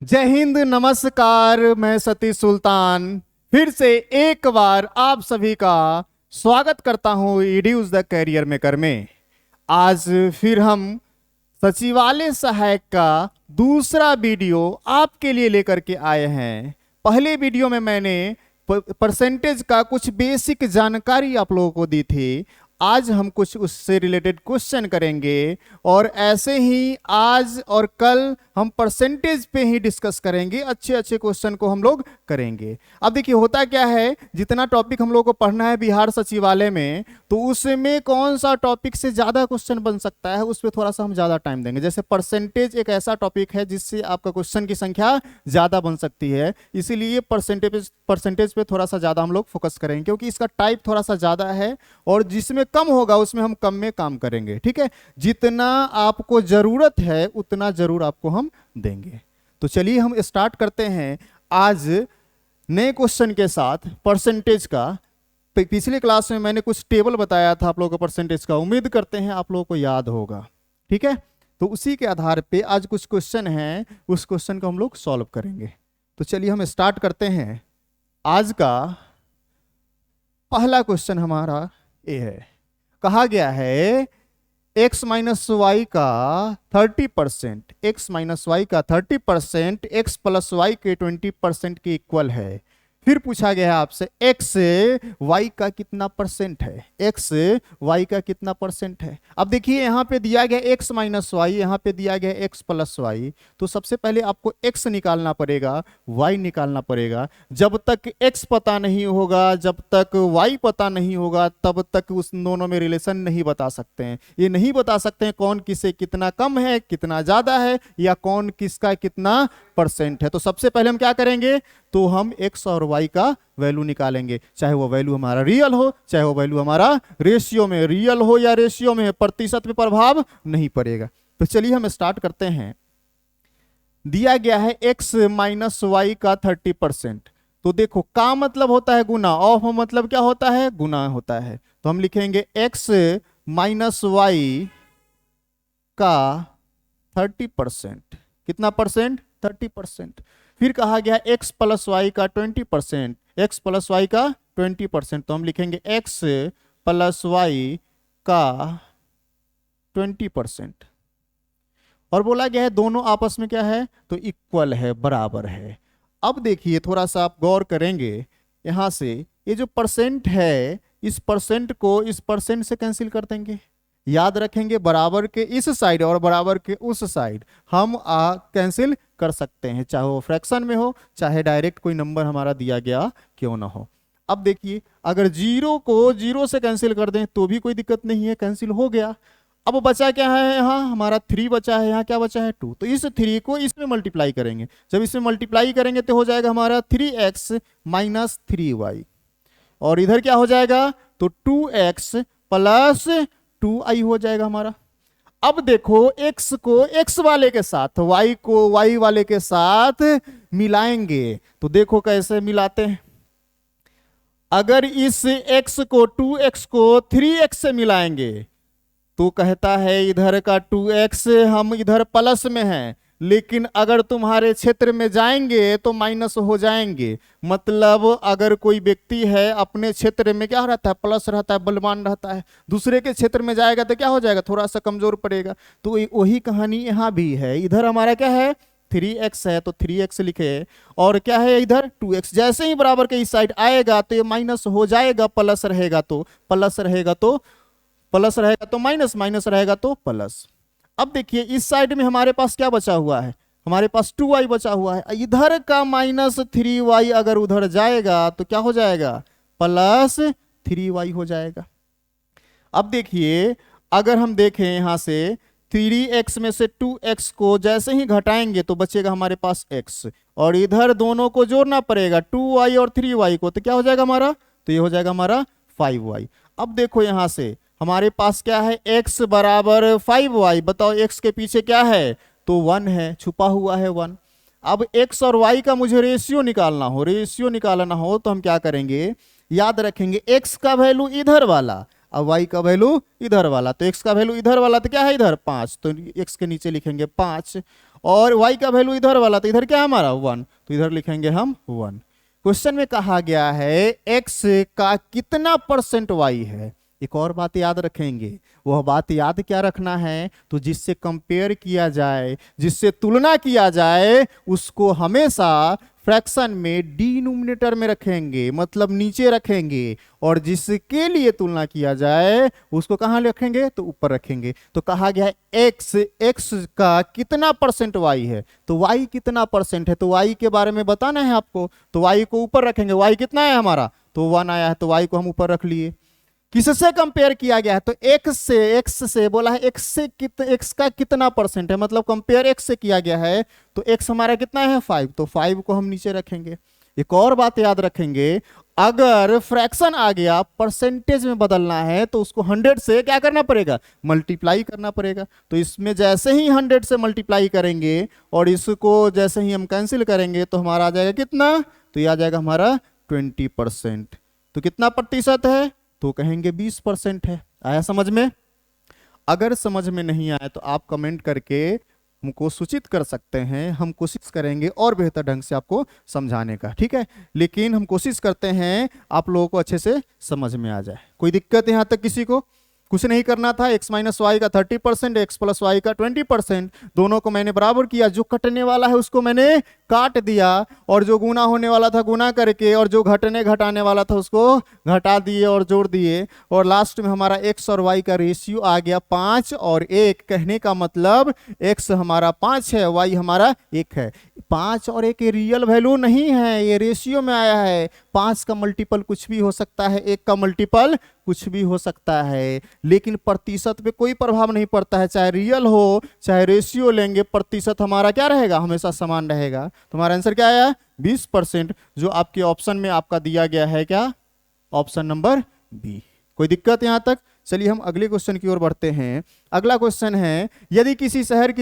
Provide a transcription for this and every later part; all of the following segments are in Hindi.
जय हिंद, नमस्कार। मैं सतीश सुल्तान फिर से एक बार आप सभी का स्वागत करता हूं एड्यूज द करियर मेकर में। आज फिर हम सचिवालय सहायक का दूसरा वीडियो आपके लिए लेकर के आए हैं। पहले वीडियो में मैंने परसेंटेज का कुछ बेसिक जानकारी आप लोगों को दी थी। आज हम कुछ उससे रिलेटेड क्वेश्चन करेंगे और ऐसे ही आज और कल हम परसेंटेज पे ही डिस्कस करेंगे। अच्छे अच्छे क्वेश्चन को हम लोग करेंगे। अब देखिए होता क्या है, जितना टॉपिक हम लोग को पढ़ना है बिहार सचिवालय में, तो उसमें कौन सा टॉपिक से ज़्यादा क्वेश्चन बन सकता है उस पर थोड़ा सा हम ज़्यादा टाइम देंगे। जैसे परसेंटेज एक ऐसा टॉपिक है जिससे आपका क्वेश्चन की संख्या ज़्यादा बन सकती है, इसीलिए परसेंटेज पे थोड़ा सा ज़्यादा हम लोग फोकस करेंगे, क्योंकि इसका टाइप थोड़ा सा ज़्यादा है और जिसमें कम होगा उसमें हम कम में काम करेंगे। ठीक है, जितना आपको जरूरत है उतना जरूर आपको हम देंगे। तो चलिए हम स्टार्ट करते हैं आज नए क्वेश्चन के साथ परसेंटेज का। पिछले क्लास में मैंने कुछ टेबल बताया था आप लोगों को परसेंटेज का, उम्मीद करते हैं आप लोगों को याद होगा। ठीक है, तो उसी के आधार पे आज कुछ क्वेश्चन हैं, उस क्वेश्चन को हम लोग सॉल्व करेंगे। तो चलिए हम स्टार्ट करते हैं। आज का पहला क्वेश्चन हमारा ये है, कहा गया है x माइनस वाई का 30%, x माइनस वाई का 30% x प्लस वाई के 20% के इक्वल है। फिर पूछा गया है आपसे x y का कितना परसेंट है, x y का कितना परसेंट है। अब देखिए यहाँ पे दिया गया x माइनस वाई, यहाँ पे दिया गया x प्लस वाई। तो सबसे पहले आपको x निकालना पड़ेगा, y निकालना पड़ेगा। जब तक x पता नहीं होगा, जब तक y पता नहीं होगा, तब तक उस दोनों में रिलेशन नहीं बता सकते हैं। ये नहीं बता सकते हैं कौन किसे कितना कम है, कितना ज्यादा है, या कौन किसका कितना परसेंट है। तो सबसे पहले हम क्या करेंगे, तो हम x और y का वैल्यू निकालेंगे। चाहे वो वैल्यू हमारा रियल हो, चाहे वो वैल्यू हमारा रेशियो में, रियल हो या रेशियो में, प्रतिशत पे प्रभाव नहीं पड़ेगा। तो चलिए हम स्टार्ट करते हैं। दिया गया है x माइनस वाई का 30%। तो देखो का मतलब होता है गुना, ऑफ मतलब क्या होता है, गुना होता है। तो हम लिखेंगे x माइनस वाई का 30%। कितना परसेंट, 30%। फिर कहा गया x प्लस वाई का 20%, x प्लस वाई का 20%। तो हम लिखेंगे x प्लस वाई का 20%। और बोला गया है दोनों आपस में क्या है, तो इक्वल है, बराबर है। अब देखिए थोड़ा सा आप गौर करेंगे, यहां से ये जो परसेंट है, इस परसेंट को इस परसेंट से कैंसिल कर देंगे। याद रखेंगे बराबर के इस साइड और बराबर के उस साइड हम कैंसिल कर सकते हैं, चाहे वो फ्रैक्शन में हो, चाहे डायरेक्ट कोई नंबर हमारा दिया गया क्यों ना हो। अब देखिए अगर जीरो को जीरो से कैंसिल कर दें तो भी कोई दिक्कत नहीं है, कैंसिल हो गया। अब बचा क्या है, यहाँ हमारा 3 बचा है, यहाँ क्या बचा है 2। तो इस 3 को इसमें मल्टीप्लाई करेंगे। जब इसमें मल्टीप्लाई करेंगे तो हो जाएगा हमारा 3x माइनस 3y, और इधर क्या हो जाएगा, तो 2x प्लस 2i हो जाएगा हमारा। अब देखो x को x वाले के साथ, y को y वाले के साथ मिलाएंगे। तो देखो कैसे मिलाते हैं। अगर इस x को 2x को 3x से मिलाएंगे तो कहता है इधर का 2x हम इधर प्लस में हैं, लेकिन अगर तुम्हारे क्षेत्र में जाएंगे तो माइनस हो जाएंगे। मतलब अगर कोई व्यक्ति है अपने क्षेत्र में क्या रहता है, प्लस रहता है, बलवान रहता है, दूसरे के क्षेत्र में जाएगा तो क्या हो जाएगा, थोड़ा सा कमजोर पड़ेगा। तो वही कहानी यहाँ भी है। इधर हमारा क्या है, 3x है तो 3x लिखे, और क्या है इधर 2x। जैसे ही बराबर के इस साइड आएगा तो ये माइनस हो जाएगा, प्लस रहेगा तो प्लस, रहेगा तो प्लस, रहेगा तो माइनस, माइनस रहेगा तो प्लस। अब देखिए इस साइड में हमारे पास क्या बचा हुआ है, हमारे पास 2y बचा हुआ है। इधर का माइनस 3y अगर उधर जाएगा तो क्या हो जाएगा, प्लस 3y हो जाएगा। अब देखिए अगर हम देखें यहां से 3x में से 2x को जैसे ही घटाएंगे तो बचेगा हमारे पास x, और इधर दोनों को जोड़ना पड़ेगा 2y और 3y को, तो क्या हो जाएगा हमारा, तो ये हो जाएगा हमारा 5y। अब देखो यहां से हमारे पास क्या है, x बराबर 5y। बताओ x के पीछे क्या है, तो 1 है, छुपा हुआ है 1। अब x और y का मुझे रेशियो निकालना हो, रेशियो निकालना हो तो हम क्या करेंगे, याद रखेंगे x का वैल्यू इधर वाला अब y का वैल्यू इधर वाला, तो x का वैल्यू इधर वाला तो क्या है इधर 5, तो x के नीचे लिखेंगे 5, और y का वैल्यू इधर वाला तो इधर क्या है हमारा 1, तो इधर लिखेंगे हम 1। क्वेश्चन में कहा गया है x का कितना परसेंट y है। एक और बात याद रखेंगे, वह बात याद क्या रखना है, तो जिससे कंपेयर किया जाए, जिससे तुलना किया जाए, उसको हमेशा फ्रैक्शन में डिनोमिनेटर में रखेंगे, मतलब नीचे रखेंगे, और जिसके लिए तुलना किया जाए उसको कहाँ रखेंगे, तो ऊपर रखेंगे। तो कहा गया है x का कितना परसेंट y है, तो y कितना परसेंट है, तो y के बारे में बताना है आपको, तो y को ऊपर रखेंगे। y कितना है हमारा, तो 1 आया है, तो y को हम ऊपर रख लिए। किससे कंपेयर किया गया है, तो x से बोला है x का कितना परसेंट है, मतलब कंपेयर x से किया गया है, तो x हमारा कितना है 5, तो 5 को हम नीचे रखेंगे। एक और बात याद रखेंगे, अगर फ्रैक्शन आ गया परसेंटेज में बदलना है तो उसको 100 से क्या करना पड़ेगा, मल्टीप्लाई करना पड़ेगा। तो इसमें जैसे ही 100 से मल्टीप्लाई करेंगे और इसको जैसे ही हम कैंसिल करेंगे तो हमारा आ जाएगा कितना, तो ये आ जाएगा हमारा 20%। तो कितना प्रतिशत है, तो कहेंगे 20% है। आया समझ में? अगर समझ में नहीं आया तो आप कमेंट करके हमको सूचित कर सकते हैं, हम कोशिश करेंगे और बेहतर ढंग से आपको समझाने का, ठीक है। लेकिन हम कोशिश करते हैं आप लोगों को अच्छे से समझ में आ जाए। कोई दिक्कत यहाँ तक किसी को? कुछ नहीं करना था, x माइनस वाई का 30%, x प्लस वाई का 20%, दोनों को मैंने बराबर किया, जो कटने वाला है उसको मैंने काट दिया, और जो गुना होने वाला था गुना करके, और जो घटाने वाला था उसको घटा दिए और जोड़ दिए, और लास्ट में हमारा x और y का रेशियो आ गया 5 और 1। कहने का मतलब x हमारा 5 है, y हमारा 1 है। 5 और 1 ये रियल वैल्यू नहीं है, ये रेशियो में आया है। 5 का मल्टीपल कुछ भी हो सकता है, 1 का मल्टीपल कुछ भी हो सकता है, लेकिन प्रतिशत पे कोई प्रभाव नहीं पड़ता है। चाहे रियल हो चाहे रेशियो लेंगे, प्रतिशत हमारा क्या रहेगा, हमेशा समान रहेगा। तुम्हारा आंसर क्या आया, 20%, जो आपके ऑप्शन में आपका दिया गया है, क्या, ऑप्शन नंबर बी। कोई दिक्कत यहां तक? चलिए हम अगले क्वेश्चन की ओर बढ़ते हैं। अगला क्वेश्चन है, यदि किसी शहर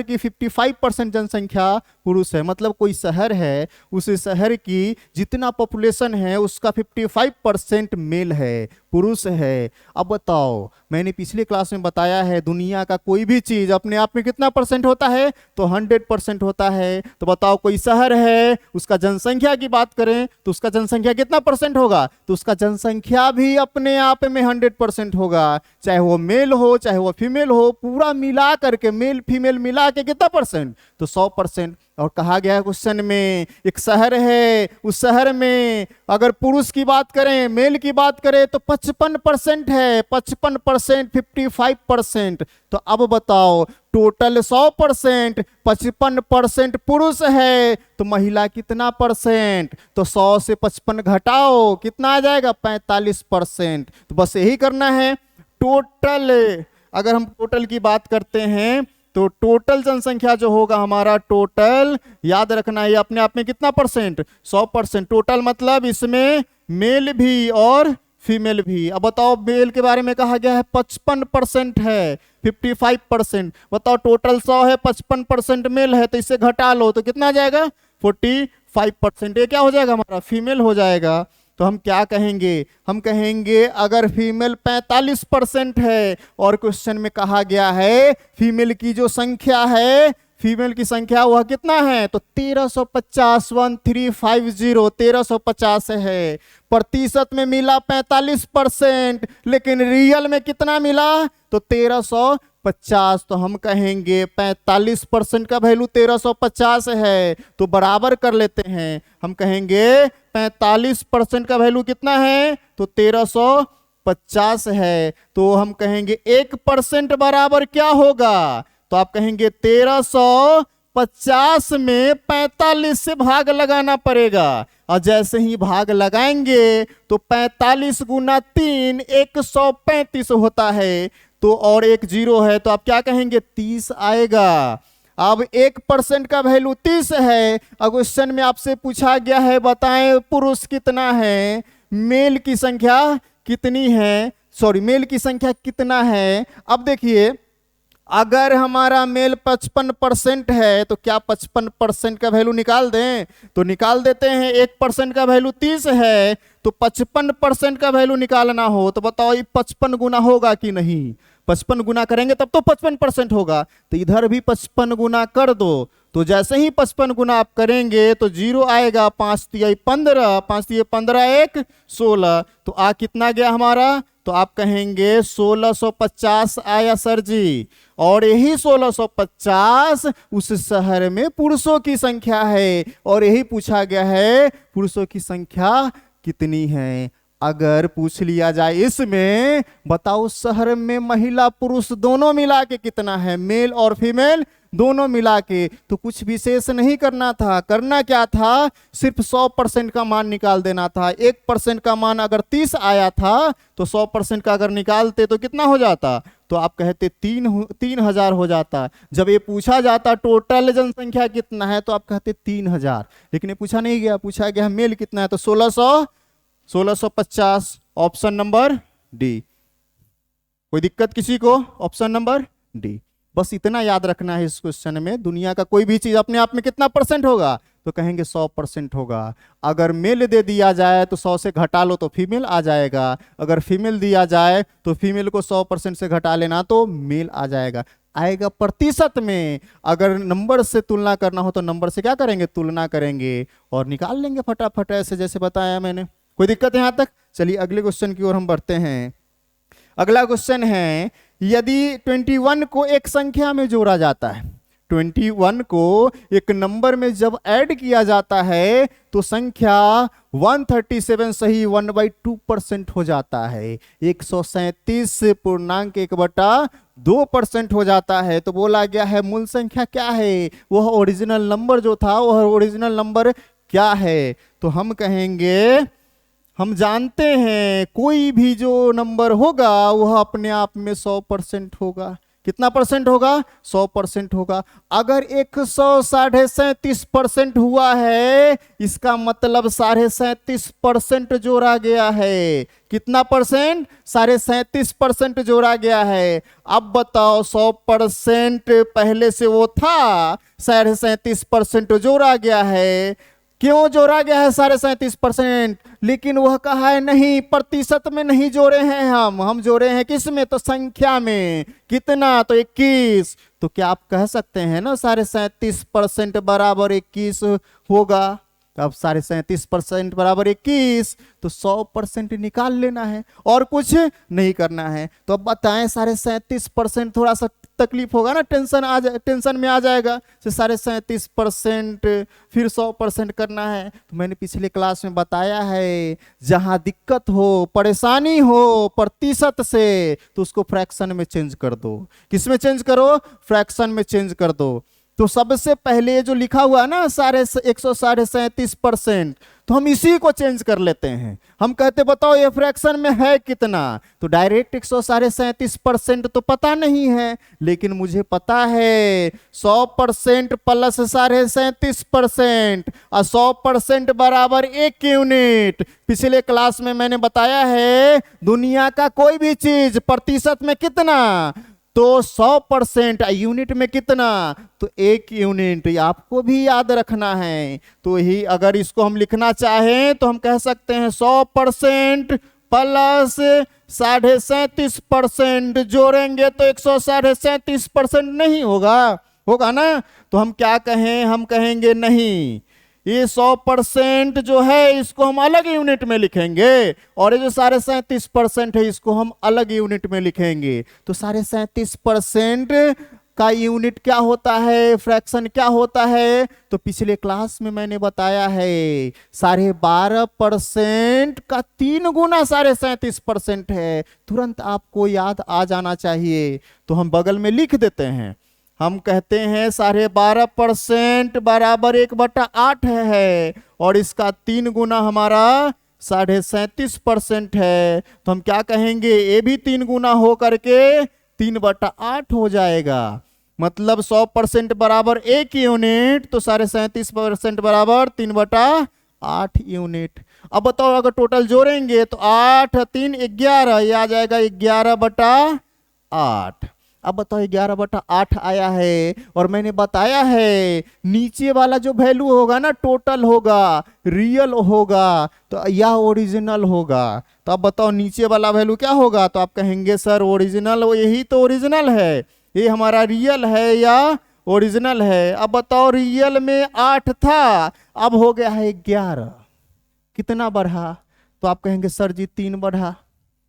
की 55% जनसंख्या पुरुष है, मतलब कोई शहर है, उस शहर की जितना पॉपुलेशन है उसका 55% मेल है, पुरुष है। अब बताओ, मैंने पिछले क्लास में बताया है दुनिया का कोई भी चीज अपने आप में कितना परसेंट होता है, तो 100% होता है। तो बताओ कोई शहर है, उसका जनसंख्या की बात करें तो उसका जनसंख्या कितना परसेंट होगा, तो उसका जनसंख्या भी अपने आप में 100% होगा, चाहे वो मेल हो चाहे वो फीमेल हो, पूरा मिला करके, मेल फीमेल मिला के कितना परसेंट, तो 100%। और कहा गया है क्वेश्चन में, एक शहर है, उस शहर में अगर पुरुष की बात करें, मेल की बात करें तो 55% है, 55%, 55%। तो अब बताओ टोटल 100%, 55% पुरुष है, तो महिला कितना परसेंट, तो 100 से 55 घटाओ, कितना आ जाएगा, 45%। तो बस यही करना है। टोटल, अगर हम टोटल की बात करते हैं तो टोटल जनसंख्या जो होगा हमारा, टोटल याद रखना है अपने आप में कितना परसेंट, 100%। टोटल मतलब इसमें मेल भी और फीमेल भी। अब बताओ मेल के बारे में कहा गया है 55% है, 55%। बताओ टोटल 100 है, 55% मेल है, तो इससे घटा लो तो कितना आ जाएगा, 45%। ये क्या हो जाएगा हमारा, फीमेल हो जाएगा। तो हम क्या कहेंगे, हम कहेंगे अगर फीमेल 45% है और क्वेश्चन में कहा गया है फीमेल की जो संख्या है, फीमेल की संख्या वह कितना है, तो 1350, 1350, 1350 है। प्रतिशत में मिला 45%, लेकिन रियल में कितना मिला, तो 1350। तो हम कहेंगे 45% का वैल्यू 1350 है, तो बराबर कर लेते हैं। हम कहेंगे 45% का वैल्यू कितना है, तो 1350 है। तो हम कहेंगे 1% बराबर क्या होगा, तो आप कहेंगे 1350 में 45 से भाग लगाना पड़ेगा, और जैसे ही भाग लगाएंगे तो 45 गुना 3 135 होता है, तो और एक जीरो है, तो आप क्या कहेंगे, 30 आएगा। अब 1% का वैल्यू 30 है। अब क्वेश्चन में आपसे पूछा गया है बताएं पुरुष कितना है, मेल की संख्या कितनी है, सॉरी मेल की संख्या कितना है। अब देखिए अगर हमारा मेल 55% है तो क्या 55% का वैल्यू निकाल दें? तो निकाल देते हैं। 1% का वैल्यू 30 है, तो 55% का वैल्यू निकालना हो तो बताओ ये 55 गुना होगा कि नहीं? 55 गुना करेंगे तब तो 55% होगा। तो इधर भी 55 गुना कर दो। तो जैसे ही 55 गुना आप करेंगे तो 0 आएगा, 5 तिया 15, 5 तिया 15, 1 16, तो आ कितना गया हमारा? तो आप कहेंगे 1650 आया सर जी। और यही 1650 उस शहर में पुरुषों की संख्या है, और यही पूछा गया है पुरुषों की संख्या कितनी है। अगर पूछ लिया जाए इसमें बताओ शहर में महिला पुरुष दोनों मिला के कितना है, मेल और फीमेल दोनों मिला के, तो कुछ विशेष नहीं करना था। करना क्या था? सिर्फ 100% का मान निकाल देना था। 1% का मान अगर 30 आया था तो 100% का अगर निकालते तो कितना हो जाता? तो आप कहते 3000 हो जाता। जब ये पूछा जाता टोटल जनसंख्या कितना है तो आप कहते 3000, लेकिन ये पूछा नहीं गया। पूछा गया मेल कितना है, तो 1650। Option number D. कोई दिक्कत किसी को? Option number D. बस इतना याद रखना है इस क्वेश्चन में। दुनिया का कोई भी चीज अपने आप में कितना परसेंट होगा? तो कहेंगे 100% होगा। अगर मेल दे दिया जाए तो 100 से घटा लो तो फीमेल आ जाएगा। अगर फीमेल दिया जाए तो फीमेल को 100% से घटा लेना तो मेल आ जाएगा। आएगा प्रतिशत में। अगर नंबर से तुलना करना हो तो नंबर से क्या करेंगे? तुलना करेंगे और निकाल लेंगे फटाफट, ऐसे जैसे बताया मैंने। कोई दिक्कत है यहां तक? चलिए अगले क्वेश्चन की ओर हम बढ़ते हैं। अगला क्वेश्चन है, यदि 21 को एक संख्या में जोड़ा जाता है, 21 को एक नंबर में जब ऐड किया जाता है तो संख्या 137 सही 1/2% हो जाता है। 137.1/2% हो जाता है। तो बोला गया है मूल संख्या क्या है? वह ओरिजिनल नंबर जो था वह ओरिजिनल नंबर क्या है? तो हम कहेंगे, हम जानते हैं कोई भी जो नंबर होगा वह अपने आप में 100% होगा। कितना परसेंट होगा? 100% होगा। अगर 137.5% हुआ है इसका मतलब 37.5% जोड़ा गया है। कितना परसेंट? 37.5% जोड़ा गया है। अब बताओ 100% पहले से वो था, 37.5% जोड़ा गया है। क्यों जोड़ा गया है 37.5%? लेकिन वह कहा है नहीं, प्रतिशत में नहीं जोड़े हैं हम जोड़े हैं किस में? तो संख्या में। कितना? तो 21। तो क्या आप कह सकते हैं ना 37.5% बराबर 21 होगा? अब 37.5% बराबर 21, तो 100% निकाल लेना है और कुछ नहीं करना है। तो अब बताएं 37.5% थोड़ा सा तकलीफ होगा ना, टेंशन में आ जाएगा। 37.5% फिर 100% करना है। तो मैंने पिछले क्लास में बताया है जहां दिक्कत हो, परेशानी हो प्रतिशत से, तो उसको फ्रैक्शन में चेंज कर दो। किस में चेंज करो? फ्रैक्शन में चेंज कर दो। तो सबसे पहले जो लिखा हुआ है ना 137%, तो हम इसी को चेंज कर लेते हैं। हम कहते बताओ ये फ्रैक्शन में है कितना? तो डायरेक्ट 137% तो पता नहीं है, लेकिन मुझे पता है 100% प्लस 37.5% और 100% बराबर 1 यूनिट। पिछले क्लास में मैंने बताया है दुनिया का कोई भी चीज प्रतिशत में कितना? तो 100%। यूनिट में कितना? तो 1 यूनिट। आपको भी याद रखना है। तो ही अगर इसको हम लिखना चाहें तो हम कह सकते हैं 100% प्लस 37.5% जोड़ेंगे तो 137.5% नहीं होगा? होगा ना? तो हम क्या कहें? हम कहेंगे नहीं, ये 100% जो है इसको हम अलग यूनिट में लिखेंगे और ये जो 37.5% है इसको हम अलग यूनिट में लिखेंगे। तो 37.5% का यूनिट क्या होता है? फ्रैक्शन क्या होता है? तो पिछले क्लास में मैंने बताया है 12.5% का 3 गुना 37.5% है। तुरंत आपको याद आ जाना चाहिए। तो हम बगल में लिख देते हैं। हम कहते हैं 12.5% बराबर 1/8 है और इसका 3 गुना हमारा 37.5% है। तो हम क्या कहेंगे? ये भी 3 गुना हो करके 3/8 हो जाएगा। मतलब 100% बराबर 1 यूनिट, तो 37.5% बराबर 3/8 यूनिट। अब बताओ अगर टोटल जोड़ेंगे तो 8 3 11, ये आ जाएगा 11/8। अब बताओ 11/8 आया है, और मैंने बताया है नीचे वाला जो वैल्यू होगा ना टोटल होगा, रियल होगा तो या ओरिजिनल होगा। तो अब बताओ नीचे वाला वैल्यू क्या होगा, तो आप कहेंगे सर ओरिजिनल, यही तो ओरिजिनल है, ये हमारा रियल है या ओरिजिनल है। अब बताओ रियल में 8 था, अब हो गया है 11, कितना बढ़ा, तो आप कहेंगे सर जी 3 बढ़ा।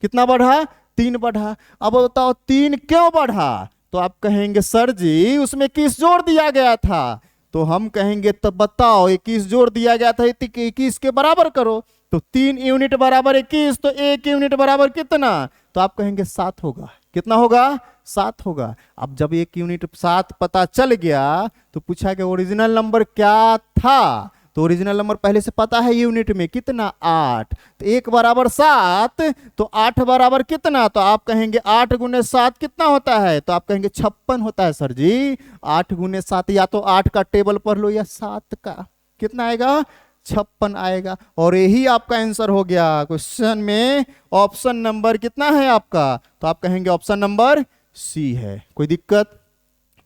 कितना बढ़ा, 3 बढ़ा। अब बताओ 3 क्यों बढ़ा, तो आप कहेंगे सर जी उसमें 21 जोड़ दिया गया था। तो हम कहेंगे तब बताओ 21 जोड़ दिया गया था, 21 के बराबर करो, तो 3 यूनिट बराबर 21, तो 1 यूनिट बराबर कितना, तो आप कहेंगे 7 होगा। कितना होगा, 7 होगा। अब जब 1 यूनिट 7 पता चल गया तो पूछा कि ओरिजिनल नंबर क्या था, तो ओरिजिनल नंबर पहले से पता है यूनिट में कितना, 8, तो 1 बराबर 7, तो 8 बराबर कितना, तो आप कहेंगे 8 गुने 7 कितना होता है, तो आप कहेंगे 56 होता है सर जी। 8 गुने 7, या तो 8 का टेबल पढ़ लो या 7 का, कितना आएगा, 56 आएगा। और यही आपका आंसर हो गया। क्वेश्चन में ऑप्शन नंबर कितना है आपका, तो आप कहेंगे ऑप्शन नंबर सी है। कोई दिक्कत,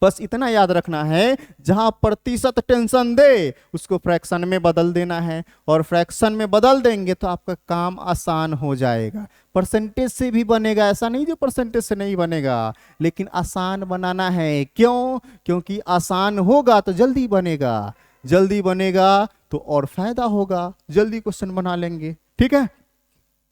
बस इतना याद रखना है, जहां प्रतिशत टेंशन दे उसको फ्रैक्शन में बदल देना है, और फ्रैक्शन में बदल देंगे तो आपका काम आसान हो जाएगा। परसेंटेज से भी बनेगा, ऐसा नहीं जो परसेंटेज से नहीं बनेगा, लेकिन आसान बनाना है। क्यों, क्योंकि आसान होगा तो जल्दी बनेगा, जल्दी बनेगा तो और फायदा होगा, जल्दी क्वेश्चन बना लेंगे। ठीक है,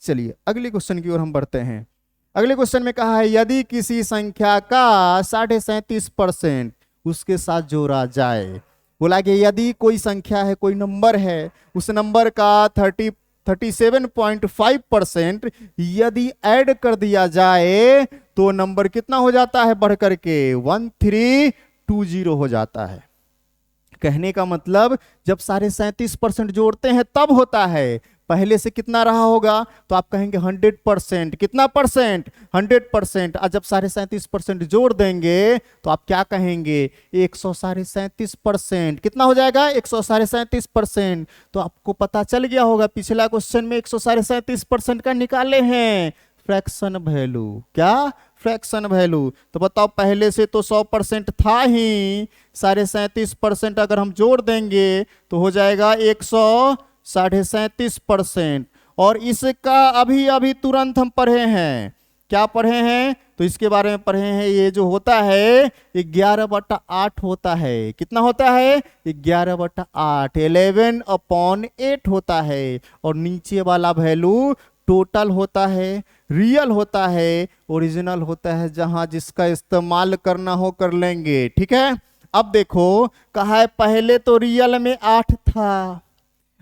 चलिए अगले क्वेश्चन की ओर हम बढ़ते हैं। अगले क्वेश्चन में कहा है यदि किसी संख्या का 37.5% उसके साथ जोड़ा जाए। बोला कि यदि कोई संख्या है, कोई नंबर है, उस नंबर का 37.5% यदि ऐड कर दिया जाए तो नंबर कितना हो जाता है, बढ़ करके 1320 हो जाता है। कहने का मतलब जब 37.5% जोड़ते हैं तब होता है, पहले से कितना रहा होगा, तो आप कहेंगे 100%। कितना परसेंट, 100%। और जब 37.5% जोड़ देंगे तो आप क्या कहेंगे, 137.5%। कितना हो जाएगा, 137.5%। तो आपको पता चल गया होगा पिछला क्वेश्चन में 137.5% का निकाले हैं फ्रैक्शन वैल्यू। क्या, फ्रैक्शन वैल्यू। तो बताओ पहले से तो 100% था ही, 37.5% अगर हम जोड़ देंगे तो हो जाएगा 137.5%। और इसका अभी अभी तुरंत हम पढ़े हैं, क्या पढ़े हैं, तो इसके बारे में पढ़े हैं, ये जो होता है 11/8 होता है। कितना होता है, 11/8, 11/8 होता है। और नीचे वाला वैल्यू टोटल होता है, रियल होता है, ओरिजिनल होता है, जहां जिसका इस्तेमाल करना हो कर लेंगे। ठीक है, अब देखो कहा है पहले तो रियल में 8 था,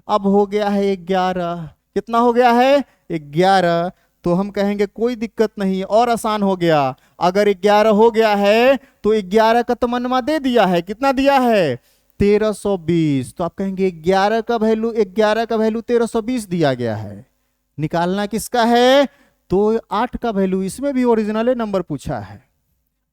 अब हो गया है 11। कितना हो गया है, 11। तो हम कहेंगे कोई दिक्कत नहीं, और आसान हो गया। अगर 11 हो गया है तो 11 का तमन्ना दे दिया है, कितना दिया है, 1320। तो आप कहेंगे 11 का वैल्यू 1320 दिया गया है, निकालना किसका है, तो 8 का वैल्यू, इसमें भी ओरिजिनल नंबर पूछा है।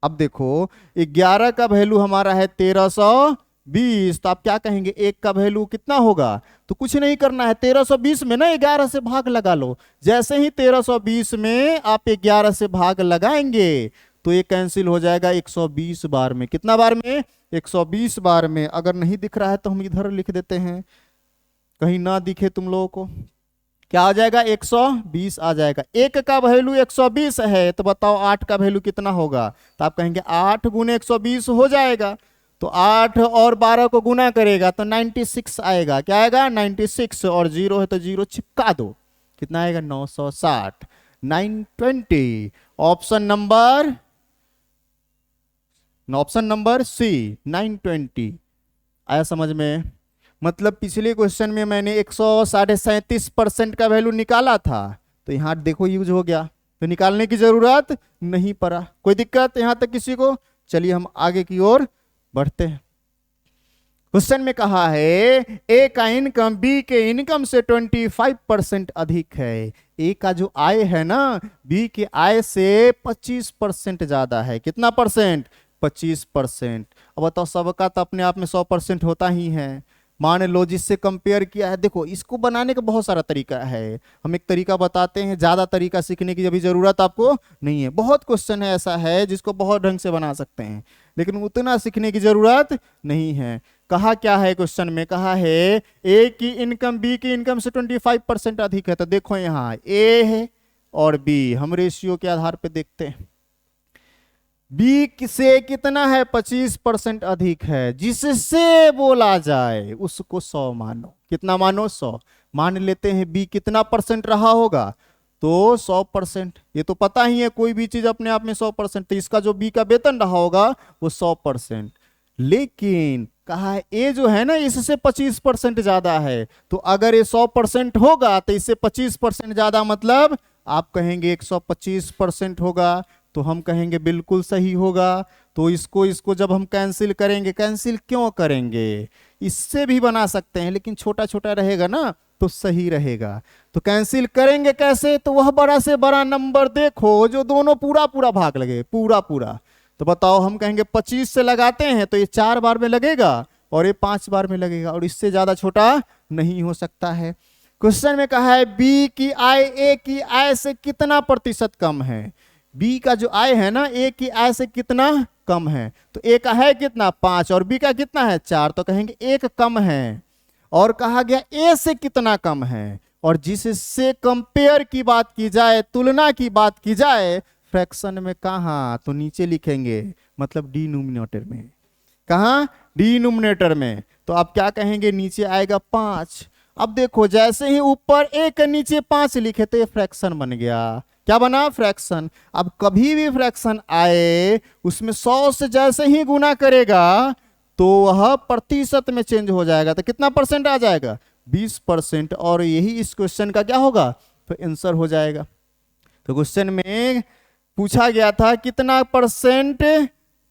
अब देखो 11 का वैल्यू हमारा है 1320, तो आप क्या कहेंगे, 1 का वैल्यू कितना होगा, तो कुछ नहीं करना है, 1320 में ना 11 से भाग लगा लो। जैसे ही 1320 में आप 11 से भाग लगाएंगे तो ये कैंसिल हो जाएगा 120 बार में। कितना बार में, 120 बार में। अगर नहीं दिख रहा है तो हम इधर लिख देते हैं, कहीं ना दिखे तुम लोगों को। क्या आ जाएगा, 120 आ जाएगा। 1 का वैल्यू 120 है, तो बताओ 8 का वैल्यू कितना होगा, तो आप कहेंगे 8 गुने 120 हो जाएगा। तो 8 और 12 को गुना करेगा तो 96 आएगा। क्या आएगा, 96। और 0 है तो 0 चिपका दो, कितना आएगा, 960, 920। ऑप्शन नंबर सी, 920 आया समझ में। मतलब पिछले क्वेश्चन में मैंने 137.5% का वैल्यू निकाला था, तो यहाँ देखो यूज हो गया, तो निकालने की जरूरत नहीं पड़ा। कोई दिक्कत यहाँ तक किसी को, चलिए हम आगे की ओर बढ़ते हैं। क्वेश्चन में कहा है ए का इनकम बी के इनकम से 25% अधिक है। ए का जो आय है ना, बी के आय से 25% ज्यादा है। कितना परसेंट, 25%। अब बताओ सबका तो अपने आप में 100% होता ही है, मान लो जिससे कंपेयर किया है। देखो इसको बनाने का बहुत सारा तरीका है, हम एक तरीका बताते हैं, ज्यादा तरीका सीखने की अभी जरूरत आपको नहीं है। बहुत क्वेश्चन है ऐसा है जिसको बहुत ढंग से बना सकते हैं, लेकिन उतना सीखने की जरूरत नहीं है। कहा क्या है क्वेश्चन में, कहा है ए की इनकम बी की इनकम से 25% अधिक है। तो देखो यहाँ ए है और बी, हम रेशियो के आधार पे देखते हैं। बी से कितना है, 25% अधिक है, जिससे बोला जाए उसको 100 मानो। कितना मानो, 100 मान लेते हैं। बी कितना परसेंट रहा होगा, तो 100%। ये तो पता ही है, कोई भी चीज अपने आप में 100%, तो इसका जो बी का वेतन रहा होगा वो 100%। लेकिन कहा है ए जो है ना इससे 25% ज्यादा है, तो अगर ये 100% होगा तो इससे 25% ज्यादा मतलब आप कहेंगे 125% होगा, तो हम कहेंगे बिल्कुल सही होगा। तो इसको जब हम कैंसिल करेंगे, कैंसिल क्यों करेंगे, इससे भी बना सकते हैं लेकिन छोटा छोटा रहेगा ना तो सही रहेगा। तो कैंसिल करेंगे कैसे, तो वह बड़ा से बड़ा नंबर देखो जो दोनों पूरा पूरा भाग लगे, पूरा पूरा। तो बताओ, हम कहेंगे 25 से लगाते हैं तो ये 4 बार में लगेगा और ये 5 बार में लगेगा, और इससे ज्यादा छोटा नहीं हो सकता है। क्वेश्चन में कहा है बी की आय ए की आय से कितना प्रतिशत कम है। बी का जो आय है ना ए की आय से कितना कम है, तो ए का है कितना 5 और बी का कितना है 4, तो कहेंगे 1 कम है। और कहा गया ए से कितना कम है, और जिससे कंपेयर की बात की जाए, तुलना की बात की जाए, फ्रैक्शन में कहा, तो नीचे लिखेंगे, मतलब डिनोमिनेटर में। कहा, डिनोमिनेटर में। तो आप क्या कहेंगे, नीचे आएगा 5। अब देखो जैसे ही ऊपर ए के नीचे 5 लिखे तो ये फ्रैक्शन बन गया। क्या बना, फ्रैक्शन। अब कभी भी फ्रैक्शन आए उसमें 100 से जैसे ही गुना करेगा तो वह प्रतिशत में चेंज हो जाएगा। तो कितना परसेंट आ जाएगा, 20%। और यही इस क्वेश्चन का क्या होगा, तो आंसर हो जाएगा। तो क्वेश्चन में पूछा गया था कितना परसेंट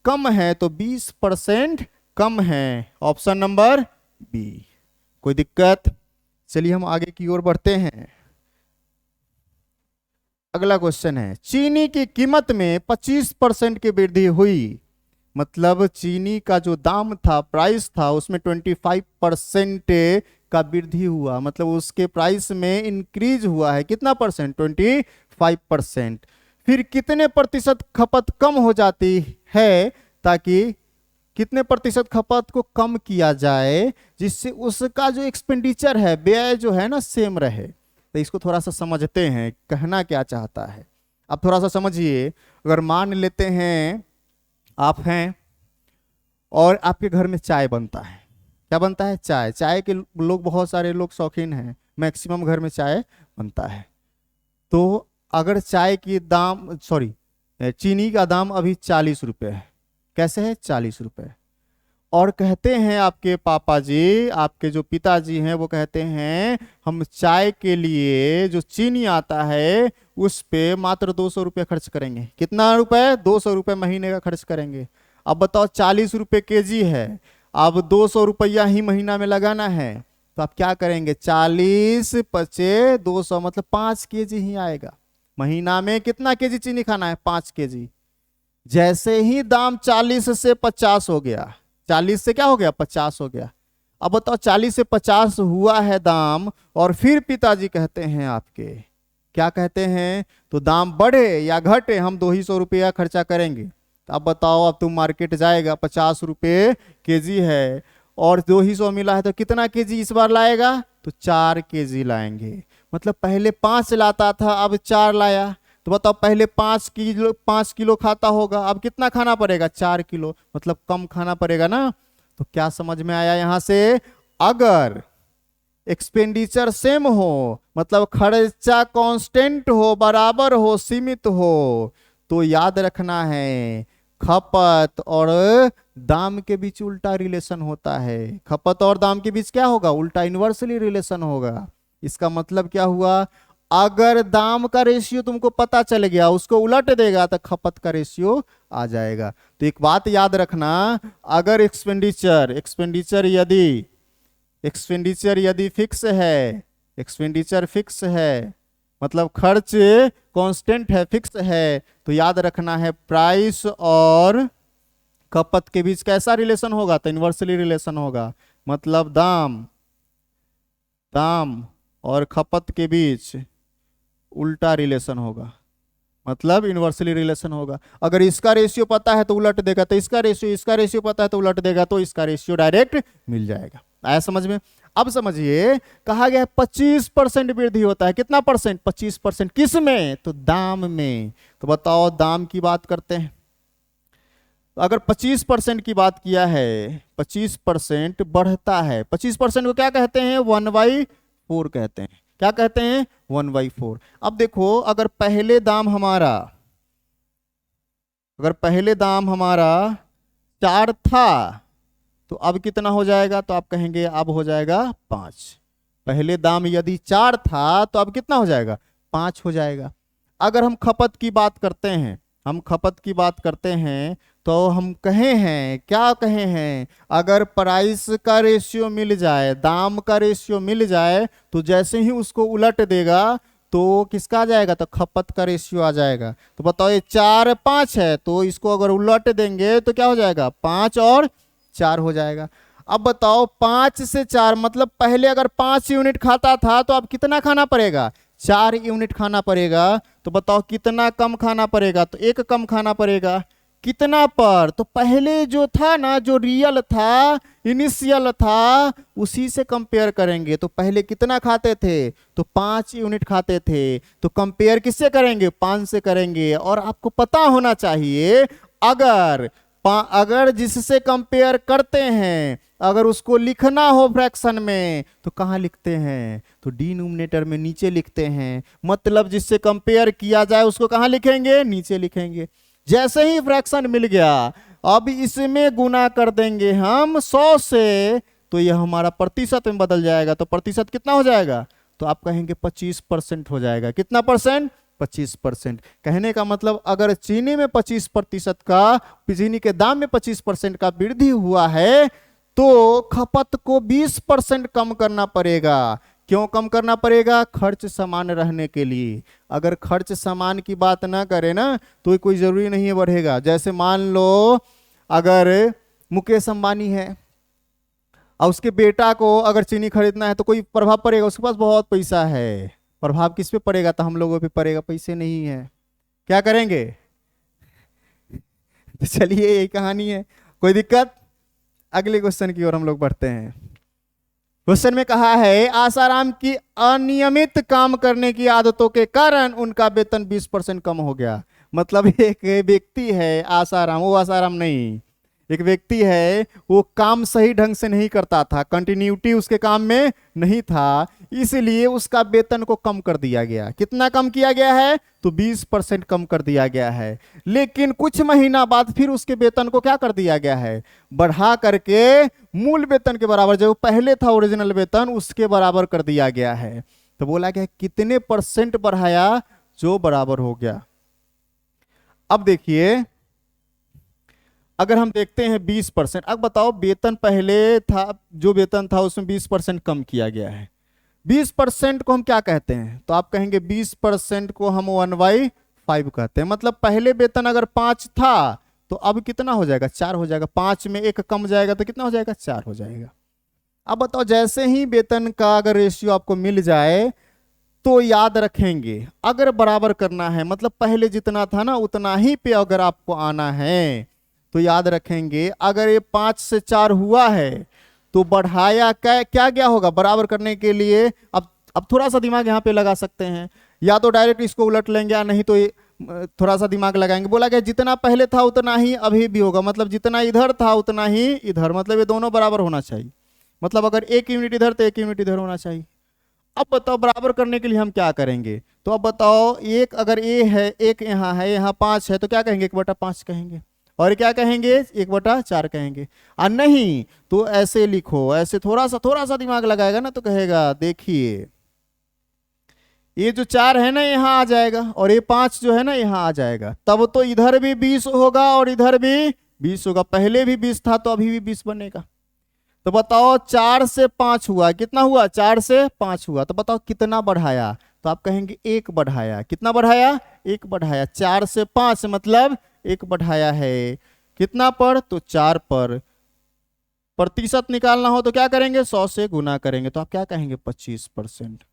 कम है, तो 20% कम है। Option number B. कोई दिक्कत, चलिए हम आगे की ओर बढ़ते हैं। अगला क्वेश्चन है, चीनी की कीमत में 25% की वृद्धि हुई। मतलब चीनी का जो दाम था, प्राइस था, उसमें 25% का वृद्धि हुआ, मतलब उसके प्राइस में इंक्रीज हुआ है। कितना परसेंट, 25%। फिर कितने प्रतिशत खपत कम हो जाती है, ताकि कितने प्रतिशत खपत को कम किया जाए जिससे उसका जो एक्सपेंडिचर है, व्यय जो है ना, सेम रहे। तो इसको थोड़ा सा समझते हैं, कहना क्या चाहता है। अब थोड़ा सा समझिए। अगर मान लेते हैं आप हैं और आपके घर में चाय बनता है। क्या बनता है, चाय। चाय के लोग, बहुत सारे लोग शौकीन हैं, मैक्सिमम घर में चाय बनता है। तो अगर चाय की दाम, सॉरी, चीनी का दाम अभी 40 रुपये है। कैसे है, 40 रुपये। और कहते हैं आपके पापा जी, आपके जो पिताजी हैं, वो कहते हैं हम चाय के लिए जो चीनी आता है उस पे मात्र 200 रुपये खर्च करेंगे। कितना रुपए, 200 रुपये महीने का खर्च करेंगे। अब बताओ 40 रुपये केजी है, अब 200 रुपया ही महीना में लगाना है, तो आप क्या करेंगे, 40 पचे 200, मतलब 5 केजी ही आएगा। महीना में कितना केजी चीनी खाना है, 5 केजी। जैसे ही दाम 40 से 50 हो गया, 40 से क्या हो गया, 50 हो गया। अब बताओ 40 से 50 हुआ है दाम, और फिर पिताजी कहते हैं आपके, क्या कहते हैं, तो दाम बढ़े या घटे हम 200 रुपया खर्चा करेंगे। तो अब बताओ, अब तुम मार्केट जाएगा, 50 रुपये केजी है और 200 मिला है, तो कितना केजी इस बार लाएगा, तो 4 केजी लाएंगे। मतलब पहले 5 लाता था, अब 4 लाया। तो बताओ पहले 5 किलो खाता होगा, अब कितना खाना पड़ेगा, 4 किलो, मतलब कम खाना पड़ेगा ना। तो क्या समझ में आया यहां से, अगर एक्सपेंडिचर सेम हो, मतलब खर्चा कांस्टेंट हो, बराबर हो, सीमित हो, तो याद रखना है खपत और दाम के बीच उल्टा रिलेशन होता है। खपत और दाम के बीच क्या होगा, उल्टा, इन्वर्सली रिलेशन होगा। इसका मतलब क्या हुआ, अगर दाम का रेशियो तुमको पता चल गया, उसको उलट देगा तो खपत का रेशियो आ जाएगा। तो एक बात याद रखना, अगर एक्सपेंडिचर यदि फिक्स है, एक्सपेंडिचर फिक्स है, मतलब खर्च कांस्टेंट है, फिक्स है, तो याद रखना है प्राइस और खपत के बीच कैसा रिलेशन होगा, तो इन्वर्सली रिलेशन होगा। मतलब दाम दाम और खपत के बीच उल्टा रिलेशन होगा, मतलब इन्वर्सली रिलेशन होगा। अगर इसका रेशियो पता है तो उलट देगा, तो इसका रेशियो पता है तो उलट देगा, तो इसका रेशियो डायरेक्ट मिल जाएगा। आया समझ में? अब समझिए, कहा गया है 25% वृद्धि होता है। कितना परसेंट? 25%। किस में? तो दाम में। तो बताओ, दाम की बात करते हैं, तो अगर 25% की बात किया है, 25% बढ़ता है, 25% को क्या कहते हैं? 1/4 कहते हैं। क्या कहते हैं? 1/4। अब देखो, अगर पहले दाम हमारा 4 था, तो अब कितना हो जाएगा? तो आप कहेंगे अब हो जाएगा 5। पहले दाम यदि 4 था तो अब कितना हो जाएगा? 5 हो जाएगा। अगर हम खपत की बात करते हैं, तो हम कहे हैं, क्या कहे हैं? अगर प्राइस का रेशियो मिल जाए, दाम का रेशियो मिल जाए, तो जैसे ही उसको उलट देगा तो किसका आ जाएगा? तो खपत का रेशियो आ जाएगा। तो बताओ, ये 4 5 है, तो इसको अगर उलट देंगे तो क्या हो जाएगा? 5 और 4 हो जाएगा। अब बताओ, 5 से 4 मतलब पहले अगर 5 यूनिट खाता था तो अब कितना खाना पड़ेगा? 4 यूनिट खाना पड़ेगा। तो बताओ कितना कम खाना पड़ेगा? तो 1 कम खाना पड़ेगा। कितना पर? तो पहले जो था ना, जो रियल था, इनिशियल था, उसी से कंपेयर करेंगे। तो पहले कितना खाते थे? तो 5 यूनिट खाते थे। तो कंपेयर किससे करेंगे? 5 से करेंगे। और आपको पता होना चाहिए, अगर जिससे कंपेयर करते हैं, अगर उसको लिखना हो फ्रैक्शन में, तो कहाँ लिखते हैं? तो डिनोमिनेटर में नीचे लिखते हैं। मतलब जिससे कंपेयर किया जाए उसको कहाँ लिखेंगे? नीचे लिखेंगे। जैसे ही फ्रैक्शन मिल गया, अब इसमें गुना कर देंगे हम 100 से, तो यह हमारा प्रतिशत में बदल जाएगा। तो प्रतिशत कितना हो जाएगा? तो आप कहेंगे 25% हो जाएगा। कितना परसेंट? 25%। कहने का मतलब, अगर चीनी में 25% का, चीनी के दाम में 25% का वृद्धि हुआ है, तो खपत को 20% कम करना पड़ेगा। क्यों कम करना पड़ेगा? खर्च समान रहने के लिए। अगर खर्च समान की बात ना करे ना, तो कोई जरूरी नहीं है बढ़ेगा। जैसे मान लो, अगर मुकेश अंबानी है और उसके बेटा को अगर चीनी खरीदना है, तो कोई प्रभाव पड़ेगा? उसके पास बहुत पैसा है, प्रभाव किस पे पड़ेगा? तो हम लोगों पे पड़ेगा। पैसे नहीं है, क्या करेंगे? तो चलिए, यही कहानी है। कोई दिक्कत? अगले क्वेश्चन की ओर हम लोग बढ़ते हैं। क्वेश्चन में कहा है, आसाराम की अनियमित काम करने की आदतों के कारण उनका वेतन 20% कम हो गया। मतलब एक व्यक्ति है आसाराम, वो आसाराम नहीं, एक व्यक्ति है, वो काम सही ढंग से नहीं करता था, कंटिन्यूटी उसके काम में नहीं था, इसलिए उसका वेतन को कम कर दिया गया। कितना कम किया गया है? तो 20% कम कर दिया गया है। लेकिन कुछ महीना बाद फिर उसके वेतन को क्या कर दिया गया है? बढ़ा करके मूल वेतन के बराबर, जो पहले था ओरिजिनल वेतन, उसके बराबर कर दिया गया है। तो बोला गया कितने % बढ़ाया? जो बराबर हो गया। अब देखिए, अगर हम देखते हैं 20%, अब बताओ, वेतन पहले था, जो वेतन था उसमें 20% कम किया गया है। 20% को हम क्या कहते हैं? तो आप कहेंगे 20% को हम 1/5 कहते हैं। मतलब पहले वेतन अगर 5 था, तो अब कितना हो जाएगा? 4 हो जाएगा। 5 में 1 कम जाएगा तो कितना हो जाएगा? 4 हो जाएगा। अब बताओ, जैसे ही वेतन का अगर रेशियो आपको मिल जाए, तो याद रखेंगे, अगर बराबर करना है, मतलब पहले जितना था ना उतना ही पे अगर आपको आना है, तो याद रखेंगे, अगर ये 5 से 4 हुआ है, तो बढ़ाया क्या गया होगा? बराबर करने के लिए अब थोड़ा सा दिमाग यहाँ पे लगा सकते हैं, या तो डायरेक्ट इसको उलट लेंगे, या नहीं तो थोड़ा सा दिमाग लगाएंगे। बोला गया जितना पहले था उतना ही अभी भी होगा। मतलब जितना इधर था उतना ही इधर, मतलब ये दोनों बराबर होना चाहिए। मतलब अगर 1 यूनिट इधर तो 1 यूनिट इधर होना चाहिए। अब बताओ, बराबर करने के लिए हम क्या करेंगे? तो अब बताओ, एक अगर ए है, एक यहाँ है, यहाँ 5 है, तो क्या कहेंगे? 1/5 कहेंगे। और क्या कहेंगे? 1/4 कहेंगे। और नहीं तो ऐसे लिखो, ऐसे थोड़ा सा दिमाग लगाएगा ना, तो कहेगा देखिए, ये जो 4 है ना यहाँ आ जाएगा, और ये 5 जो है ना यहाँ आ जाएगा। तब तो इधर भी 20 होगा और इधर भी 20 होगा। पहले भी 20 था तो अभी भी 20 बनेगा। तो बताओ, 4 से 5 हुआ, कितना हुआ? 4 से 5 हुआ। तो बताओ कितना बढ़ाया? तो आप कहेंगे 1 बढ़ाया। कितना बढ़ाया? 1 बढ़ाया। 4 से 5 मतलब 1 बढ़ाया है। कितना पर? तो 4 पर। प्रतिशत निकालना हो तो क्या करेंगे, 100 से गुना करेंगे, तो आप क्या कहेंगे, 25%।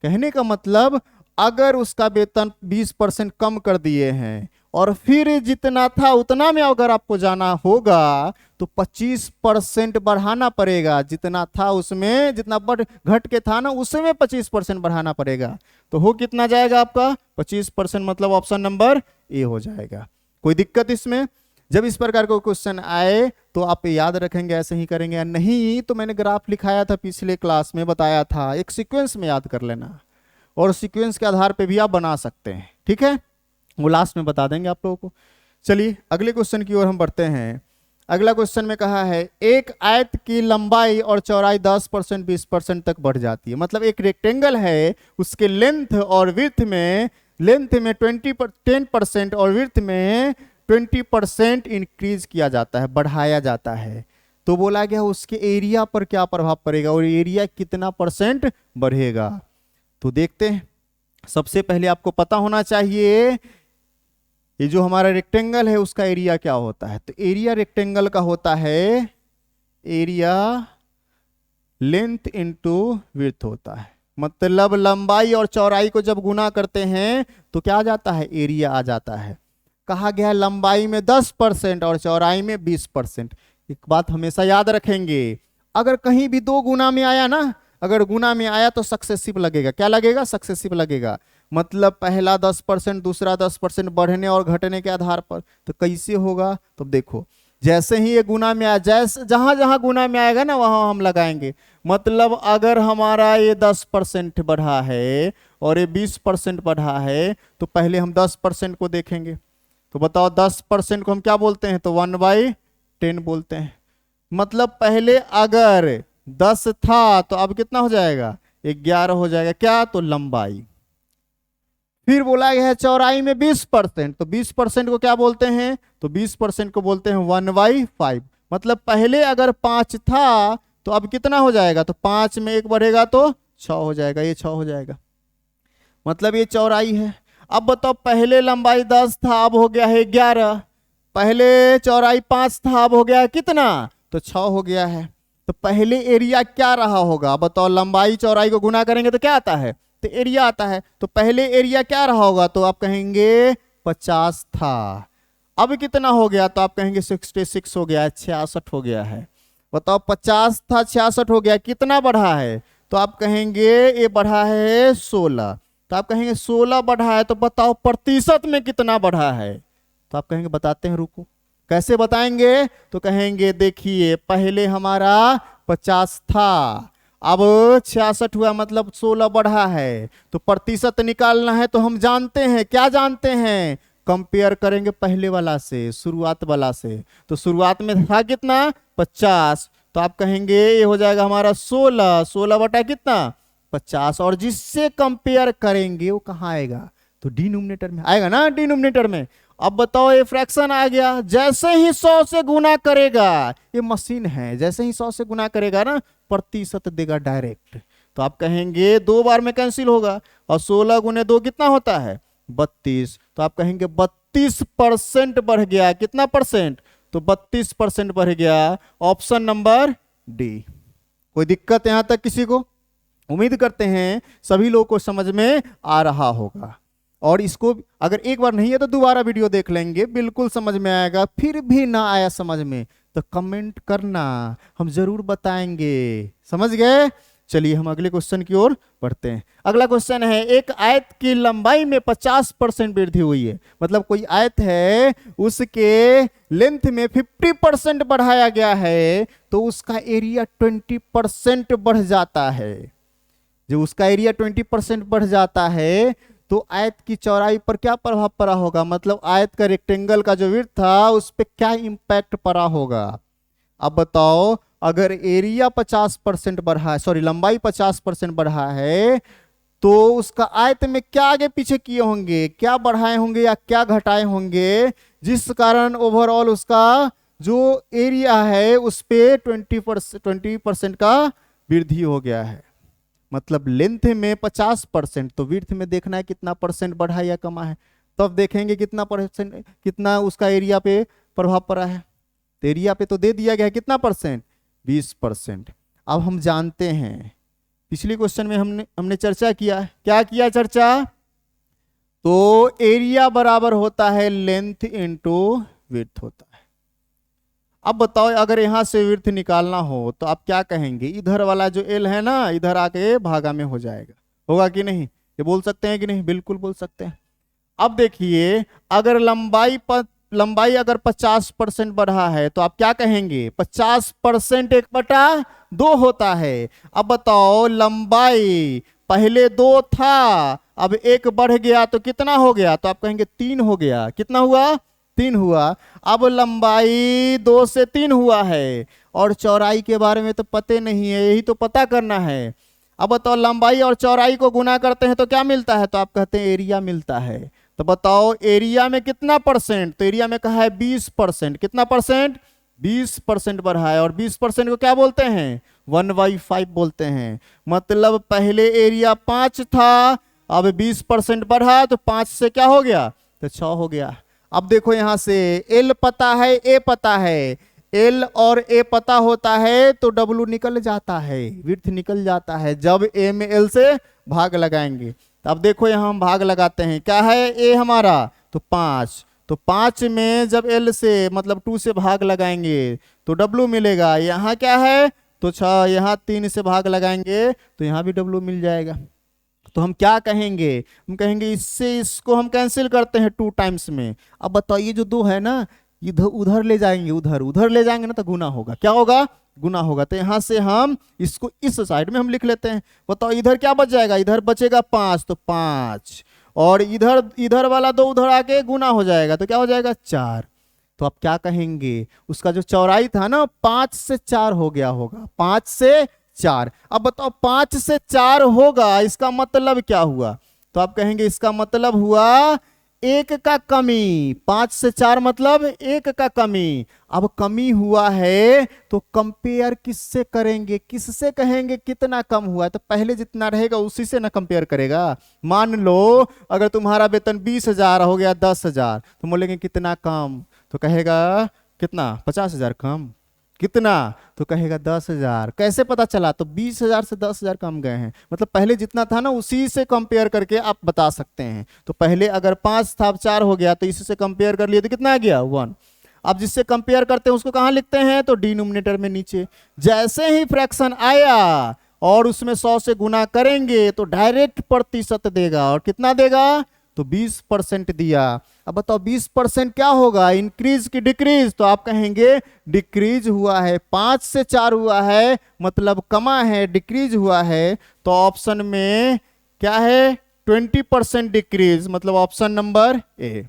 कहने का मतलब अगर उसका वेतन 20% कम कर दिए हैं और फिर जितना था उतना में अगर आपको जाना होगा तो 25% बढ़ाना पड़ेगा, जितना था उसमें, जितना बढ़ घट के था ना उसमें 25% बढ़ाना पड़ेगा। तो हो कितना जाएगा आपका 25%, मतलब ऑप्शन नंबर ए हो जाएगा। कोई दिक्कत इसमें? जब इस प्रकार का क्वेश्चन आए तो आप याद रखेंगे, ऐसे ही करेंगे, या नहीं तो मैंने ग्राफ लिखाया था पिछले क्लास में, बताया था, एक सीक्वेंस में याद कर लेना और सीक्वेंस के आधार पे भी आप बना सकते हैं, ठीक है, वो लास्ट में बता देंगे आप लोगों को। चलिए अगले क्वेश्चन की ओर हम बढ़ते हैं। अगला क्वेश्चन में कहा है एक आयत की लंबाई और चौड़ाई 10% 20% तक बढ़ जाती है। मतलब एक रेक्टेंगल है, उसके लेंथ और विड्थ में 10% और विड्थ में 20% इंक्रीज किया जाता है, बढ़ाया जाता है। तो बोला गया उसके एरिया पर क्या प्रभाव पड़ेगा और एरिया कितना परसेंट बढ़ेगा। तो देखते हैं। सबसे पहले आपको पता होना चाहिए ये जो हमारा रेक्टेंगल है उसका एरिया क्या होता है। तो एरिया रेक्टेंगल का होता है एरिया लेंथ इनटू विड्थ होता है। मतलब लंबाई और चौड़ाई को जब गुना करते हैं तो क्या आ जाता है, एरिया आ जाता है। कहा गया लंबाई में 10% और चौड़ाई में 20%। एक बात हमेशा याद रखेंगे, अगर कहीं भी दो गुना में आया ना, अगर गुना में आया तो सक्सेसिव लगेगा। क्या लगेगा, सक्सेसिव लगेगा। मतलब पहला 10% दूसरा 10% बढ़ने और घटने के आधार पर। तो कैसे होगा, तो देखो जैसे ही ये गुना में आया, जैसे जहां जहां गुना में आएगा ना वहां हम लगाएंगे। मतलब अगर हमारा ये 10% बढ़ा है और ये 20% बढ़ा है तो पहले हम 10% को देखेंगे। तो बताओ 10% को हम क्या बोलते हैं, तो 1/10 बोलते हैं। मतलब पहले अगर 10 था तो अब कितना हो जाएगा, 11 हो जाएगा। क्या, तो लंबाई। फिर बोला गया है चौड़ाई में 20%, तो 20% को क्या बोलते हैं, तो 20% को बोलते हैं 1/5। मतलब पहले अगर 5 था तो अब कितना हो जाएगा, तो 5 में 1 बढ़ेगा तो 6 हो जाएगा, ये 6 हो जाएगा। मतलब ये चौड़ाई है। अब बताओ पहले लंबाई 10 था अब हो गया है 11, पहले चौड़ाई 5 था अब हो गया है कितना, तो 6 हो गया है। तो पहले एरिया क्या रहा होगा, बताओ लंबाई चौड़ाई को गुना करेंगे तो क्या आता है, तो एरिया आता है। तो पहले एरिया क्या रहा होगा, तो आप कहेंगे 50 था। अब कितना हो गया, तो आप कहेंगे 66 हो गया है, 66 हो गया है। बताओ 50 था 66 हो गया, कितना बढ़ा है, तो आप कहेंगे ये बढ़ा है 16। तो आप कहेंगे 16 बढ़ा है, तो बताओ प्रतिशत में कितना बढ़ा है, तो आप कहेंगे बताते हैं, रुको। कैसे बताएंगे, तो कहेंगे देखिए पहले हमारा 50 था अब 66 हुआ, मतलब 16 बढ़ा है। तो प्रतिशत निकालना है तो हम जानते हैं, क्या जानते हैं, कंपेयर करेंगे पहले वाला से, शुरुआत वाला से। तो शुरुआत में था कितना, 50, तो आप कहेंगे ये हो जाएगा हमारा 16, 16 बटा कितना, 50। और जिससे कंपेयर करेंगे वो कहाँ आएगा, तो डिनोमिनेटर में आएगा ना, डिनोमिनेटर में। अब बताओ ये फ्रैक्शन आ गया, जैसे ही 100 से गुना करेगा, ये मशीन है, जैसे ही 100 से गुना करेगा ना प्रतिशत देगा डायरेक्ट। तो आप कहेंगे 2 बार में कैंसिल होगा, और 16 गुने 2 कितना होता है, 32। तो आप कहेंगे 32% बढ़ गया, कितना परसेंट, तो 32% बढ़ गया। Option number D. कोई दिक्कत यहां तक किसी को? उम्मीद करते हैं सभी लोगों को समझ में आ रहा होगा। और इसको अगर एक बार नहीं है तो दोबारा वीडियो देख लेंगे, बिल्कुल समझ में आएगा। फिर भी ना आया समझ में तो कमेंट करना, हम जरूर बताएंगे। समझ गए? चलिए हम अगले क्वेश्चन की ओर बढ़ते हैं। अगला क्वेश्चन है एक आयत की लंबाई में 50% वृद्धि हुई है। मतलब कोई आयत है उसके लेंथ में 50% बढ़ाया गया है तो उसका एरिया 20% बढ़ जाता है। जब उसका एरिया 20% बढ़ जाता है तो आयत की चौड़ाई पर क्या प्रभाव पड़ा होगा, मतलब आयत का रेक्टेंगल का जो विड्थ था उस पर क्या इंपैक्ट पड़ा होगा। अब बताओ अगर एरिया 50% बढ़ा है, सॉरी लंबाई 50% बढ़ा है तो उसका आयत में क्या आगे पीछे किए होंगे, क्या बढ़ाए होंगे या क्या घटाए होंगे, जिस कारण ओवरऑल उसका जो एरिया है उस पे 20% का वृद्धि हो गया है। मतलब लेंथ में 50% तो विड्थ में देखना है कितना परसेंट बढ़ा या कमा है, तब देखेंगे कितना परसेंट, कितना उसका एरिया पे प्रभाव पड़ा है। तो एरिया पे तो दे दिया गया है कितना परसेंट, 20%। अब हम जानते हैं, पिछले क्वेश्चन में हमने चर्चा किया, क्या किया चर्चा, तो एरिया बराबर होता है लेंथ इनटू विड्थ होता है। अब बताओ अगर यहां से विड्थ निकालना हो तो आप क्या कहेंगे, इधर वाला जो एल है ना, इधर आके भागा में हो जाएगा, होगा कि नहीं, ये बोल सकते हैं कि नहीं, बिल्कुल बोल सकते हैं। अब देखिए अगर लंबाई अगर 50% बढ़ा है तो आप क्या कहेंगे, 50% 1/2 होता है। अब बताओ लंबाई पहले 2 था, अब 1 बढ़ गया तो कितना हो गया, तो आप कहेंगे 3 हो गया, कितना हुआ, 3 हुआ। अब लंबाई 2 से 3 हुआ है और चौड़ाई के बारे में तो पते नहीं है, यही तो पता करना है। अब बताओ लंबाई और चौड़ाई को गुना करते हैं तो क्या मिलता है, तो आप कहते हैं एरिया मिलता है। तो बताओ एरिया में कितना परसेंट, तो एरिया में कहा है 20%, कितना परसेंट, 20% बढ़ा है। और 20% को क्या बोलते हैं, 1/5 बोलते हैं। मतलब पहले एरिया 5 था, अब 20% बढ़ा तो 5 से क्या हो गया, तो 6 हो गया। अब देखो यहां से एल पता है, ए पता है, एल और ए पता होता है तो डब्लू निकल जाता है, विड्थ निकल जाता है जब ए में एल से भाग लगाएंगे। तो अब देखो यहां हम भाग लगाते हैं, क्या है ए हमारा, तो 5, तो 5 में जब एल से मतलब 2 से भाग लगाएंगे तो डब्लू मिलेगा। यहाँ क्या है, तो 6, यहाँ 3 से भाग लगाएंगे तो यहाँ भी डब्लू मिल जाएगा। तो हम क्या कहेंगे, हम कहेंगे इससे इसको हम कैंसिल करते हैं 2 टाइम्स में। अब बताइए जो 2 है ना, इधर उधर ले जाएंगे, उधर ले जाएंगे ना तो गुना होगा, क्या होगा, गुना होगा। तो यहां से हम इसको इस साइड में हम लिख लेते हैं। बताओ इधर क्या बच जाएगा, इधर बचेगा 5, तो 5 और इधर वाला 2 उधर आके गुना हो जाएगा तो क्या हो जाएगा 4। तो आप क्या कहेंगे, उसका जो चौड़ाई था ना 5 से 4 हो गया होगा, 5 से 4। अब बताओ 5 से 4 होगा, इसका मतलब क्या हुआ, तो आप कहेंगे इसका मतलब हुआ 1 का कमी, 5 से 4 मतलब 1 का कमी। अब कमी हुआ है तो कंपेयर किससे करेंगे, किससे कहेंगे कितना कम हुआ है, तो पहले जितना रहेगा उसी से ना कंपेयर करेगा। मान लो अगर तुम्हारा वेतन 20,000 हो गया 10,000, तो बोलेंगे कितना कम, तो कहेगा कितना, 50,000 कम, कितना, तो कहेगा 10,000। कैसे पता चला, तो 20,000 से 10,000 कम गए हैं, मतलब पहले जितना था ना उसी से कंपेयर करके आप बता सकते हैं। तो पहले अगर 5 था अब 4 हो गया तो इसी से कंपेयर कर लिए तो कितना आ गया 1। अब जिससे कंपेयर करते हैं उसको कहाँ लिखते हैं, तो डिनोमिनेटर में नीचे। जैसे ही फ्रैक्शन आया और उसमें 100 से गुना करेंगे तो डायरेक्ट प्रतिशत देगा, और कितना देगा, तो 20% दिया। अब बताओ 20% क्या होगा, इंक्रीज की डिक्रीज, तो आप कहेंगे डिक्रीज हुआ है, 5 से 4 हुआ है मतलब कमा है, डिक्रीज हुआ है। तो ऑप्शन में क्या है, 20% डिक्रीज, मतलब ऑप्शन नंबर ए,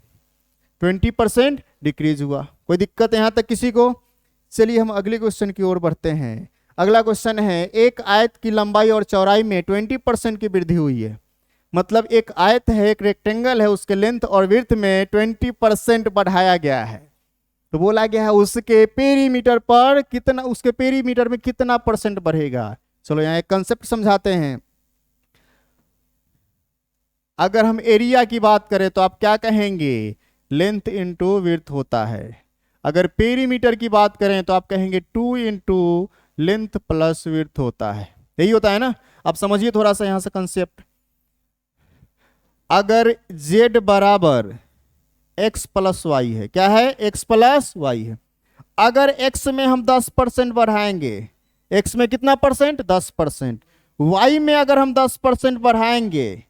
20% डिक्रीज हुआ। कोई दिक्कत यहां तक किसी को, चलिए हम अगले क्वेश्चन की ओर बढ़ते हैं। अगला क्वेश्चन है, एक आयत की लंबाई और चौड़ाई में 20% की वृद्धि हुई है। मतलब एक आयत है, एक रेक्टेंगल है, उसके लेंथ और विड्थ में 20% बढ़ाया गया है। तो बोला गया है उसके पेरीमीटर पर कितना, उसके पेरीमीटर में कितना परसेंट बढ़ेगा। चलो यहाँ एक कंसेप्ट समझाते हैं। अगर हम एरिया की बात करें तो आप क्या कहेंगे, लेंथ इंटू विड्थ होता है। अगर पेरीमीटर की बात करें तो आप कहेंगे 2 इंटू लेंथ प्लस विड्थ होता है, यही होता है ना। अब समझिए थोड़ा सा यहां से कंसेप्ट। अगर z बराबर x प्लस वाई है, क्या है, x प्लस वाई है। अगर x में हम 10% बढ़ाएंगे, x में कितना परसेंट, 10%, y में अगर हम 10% बढ़ाएंगे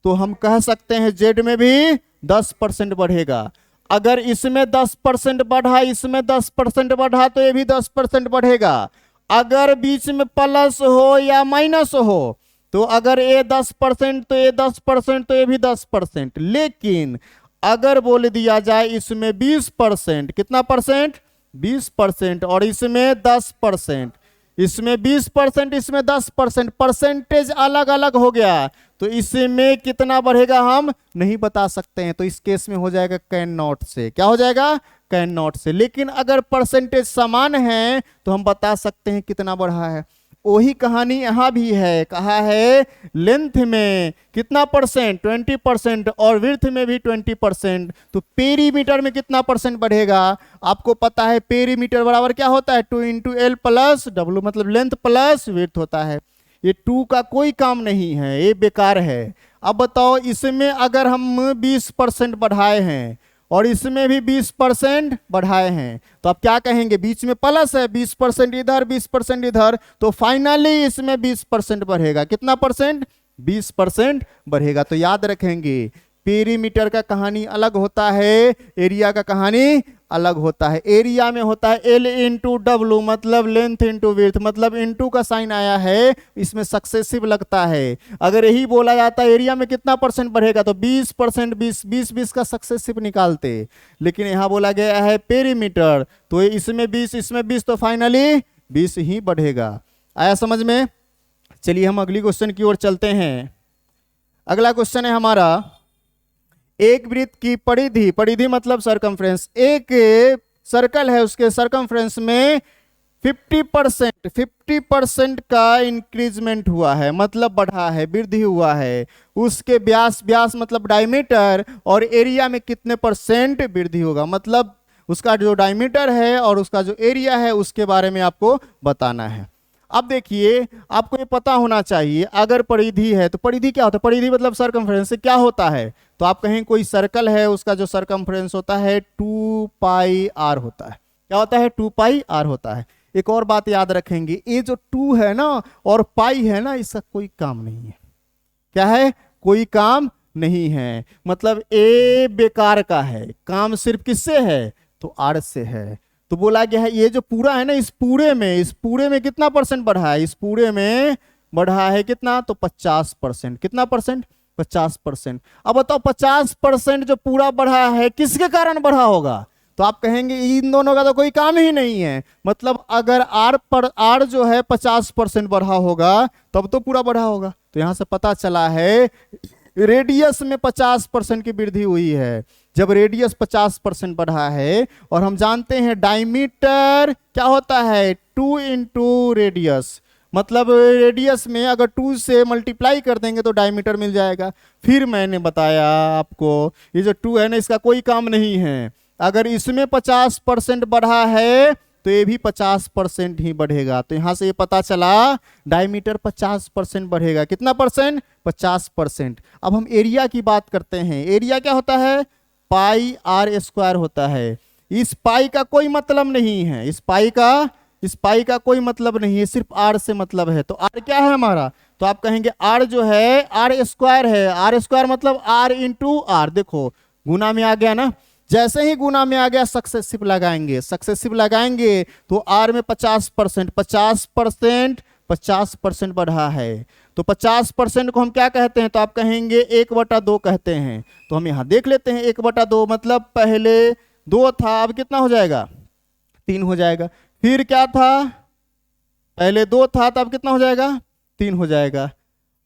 तो हम कह सकते हैं z में भी 10% बढ़ेगा। अगर इसमें 10% बढ़ा, इसमें 10% बढ़ा तो ये भी 10% बढ़ेगा। अगर बीच में प्लस हो या माइनस हो, तो अगर ये 10% तो ये 10%, तो ये भी 10%। लेकिन अगर बोल दिया जाए इसमें 20%, कितना परसेंट, 20%, और इसमें 10%, इसमें 20%, इसमें 10%, परसेंटेज अलग अलग हो गया, तो इसमें कितना बढ़ेगा हम नहीं बता सकते हैं। तो इस केस में हो जाएगा कैन नॉट से, क्या हो जाएगा, कैन नॉट से। लेकिन अगर परसेंटेज समान है तो हम बता सकते हैं कितना बढ़ा है। वही कहानी यहाँ भी है, कहा है लेंथ में कितना परसेंट, 20%, और विड्थ में भी 20%। तो पेरीमीटर में कितना परसेंट बढ़ेगा? आपको पता है पेरीमीटर बराबर क्या होता है, 2 इंटू एल प्लस डब्ल्यू, मतलब लेंथ प्लस विड्थ होता है। ये 2 का कोई काम नहीं है, ये बेकार है। अब बताओ इसमें अगर हम 20% बढ़ाए हैं और इसमें भी 20% बढ़ाए हैं तो आप क्या कहेंगे, बीच में प्लस है, 20% इधर 20% इधर, तो फाइनली इसमें 20% बढ़ेगा। कितना परसेंट? 20% बढ़ेगा। तो याद रखेंगे पेरीमीटर का कहानी अलग होता है, एरिया का कहानी अलग होता है। एरिया में होता है एल इंटू डब्ल्यू, मतलब लेंथ इंटू विड्थ, मतलब इंटू का साइन आया है, इसमें सक्सेसिव लगता है। अगर यही बोला जाता है एरिया में कितना परसेंट बढ़ेगा तो 20%, 20 का सक्सेसिव निकालते, लेकिन यहाँ बोला गया है पेरीमीटर, तो इसमें 20 इसमें 20, तो फाइनली 20 ही बढ़ेगा। आया समझ में? चलिए हम अगली क्वेश्चन की ओर चलते हैं। अगला क्वेश्चन है हमारा, एक वृत्त की परिधि, परिधि मतलब सरकमफ्रेंस, एक सर्कल है उसके सरकमफ्रेंस में 50% का इंक्रीजमेंट हुआ है, मतलब बढ़ा है, वृद्धि हुआ है। उसके व्यास, व्यास मतलब डायमीटर, और एरिया में कितने परसेंट वृद्धि होगा, मतलब उसका जो डायमीटर है और उसका जो एरिया है उसके बारे में आपको बताना है। अब देखिए आपको ये पता होना चाहिए, अगर परिधि है तो परिधि क्या होता है, परिधि मतलब सरकमफ्रेंस, क्या होता है? तो आप कहें कोई सर्कल है, उसका जो सरकमफ्रेंस होता है 2 पाई आर होता है। क्या होता है? 2 पाई आर होता है। एक और बात याद रखेंगे, ये जो 2 है ना और पाई है ना, इसका कोई काम नहीं है। क्या है? कोई काम नहीं है, मतलब ए बेकार का है, काम सिर्फ किससे है? तो आर से है। तो बोला गया है ये जो पूरा है ना, इस पूरे में कितना परसेंट बढ़ा है? इस पूरे में बढ़ा है कितना? तो 50%। कितना परसेंट? 50%। अब बताओ 50% जो पूरा बढ़ा है किसके कारण बढ़ा होगा? तो आप कहेंगे इन दोनों का तो कोई काम ही नहीं है, मतलब अगर आर जो है 50% बढ़ा होगा तब तो पूरा बढ़ा होगा। तो यहां से पता चला है रेडियस में 50% की वृद्धि हुई है। जब रेडियस 50% बढ़ा है, और हम जानते हैं डायमीटर क्या होता है, 2 इंटू रेडियस, मतलब रेडियस में अगर 2 से मल्टीप्लाई कर देंगे तो डायमीटर मिल जाएगा। फिर मैंने बताया आपको ये जो 2 है ना, इसका कोई काम नहीं है। अगर इसमें 50% बढ़ा है तो ये भी 50% ही बढ़ेगा। तो यहां से ये पता चला डायमीटर 50% बढ़ेगा। कितना परसेंट? 50%। अब हम एरिया की बात करते हैं। एरिया क्या होता है? पाई आर स्क्वायर होता है। इस पाई का कोई मतलब नहीं है, इस पाई का कोई मतलब नहीं है, सिर्फ आर से मतलब है। तो आर क्या है हमारा? तो आप कहेंगे आर जो है आर स्क्वायर है। आर स्क्वायर मतलब आर इंटू आर। देखो गुना में आ गया ना, जैसे ही गुना में आ गया सक्सेसिव लगाएंगे तो आर में 50% 50% बढ़ा है। तो 50% को हम क्या कहते हैं? तो आप कहेंगे 1/2 कहते हैं। तो हम यहां देख लेते हैं 1/2 मतलब पहले 2 था, अब कितना हो जाएगा? 3 हो जाएगा। फिर क्या था? पहले 2 था, तब कितना हो जाएगा? 3 हो जाएगा।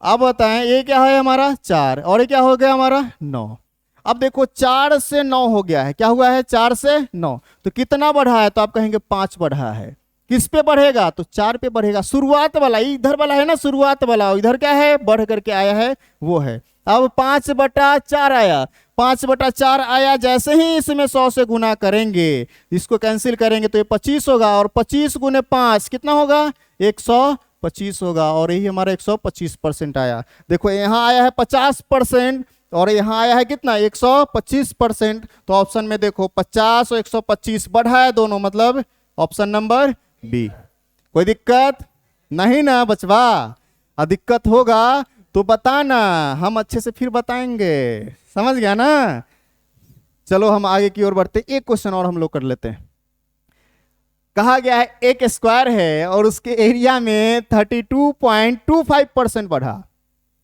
अब बताएं ये क्या है हमारा? 4, और ये क्या हो गया हमारा? 9। अब देखो 4 से 9 हो गया है। क्या हुआ है? 4 से 9। तो कितना बढ़ा है? तो आप कहेंगे 5 बढ़ा है। किस पे बढ़ेगा? तो 4 पे बढ़ेगा। शुरुआत वाला, इधर वाला है ना, शुरुआत वाला, इधर क्या है? बढ़ करके आया है, वो है। अब 5/4 आया, 5/4 आया। जैसे ही इसमें 100 से गुना करेंगे, इसको कैंसिल करेंगे तो ये 25 होगा, और 25 गुने 5 कितना होगा? 125 होगा, और यही हमारा 125% आया। देखो यहाँ आया है 50% और यहाँ आया है कितना? 125%। तो ऑप्शन में देखो 50 और 125 बढ़ा है दोनों, मतलब ऑप्शन नंबर बी। कोई दिक्कत नहीं ना बचवा? दिक्कत होगा तो बताना, हम अच्छे से फिर बताएंगे। समझ गया ना? चलो हम आगे की ओर बढ़ते, एक क्वेश्चन और हम लोग कर लेते हैं। कहा गया है एक स्क्वायर है और उसके एरिया में 32.25% बढ़ा।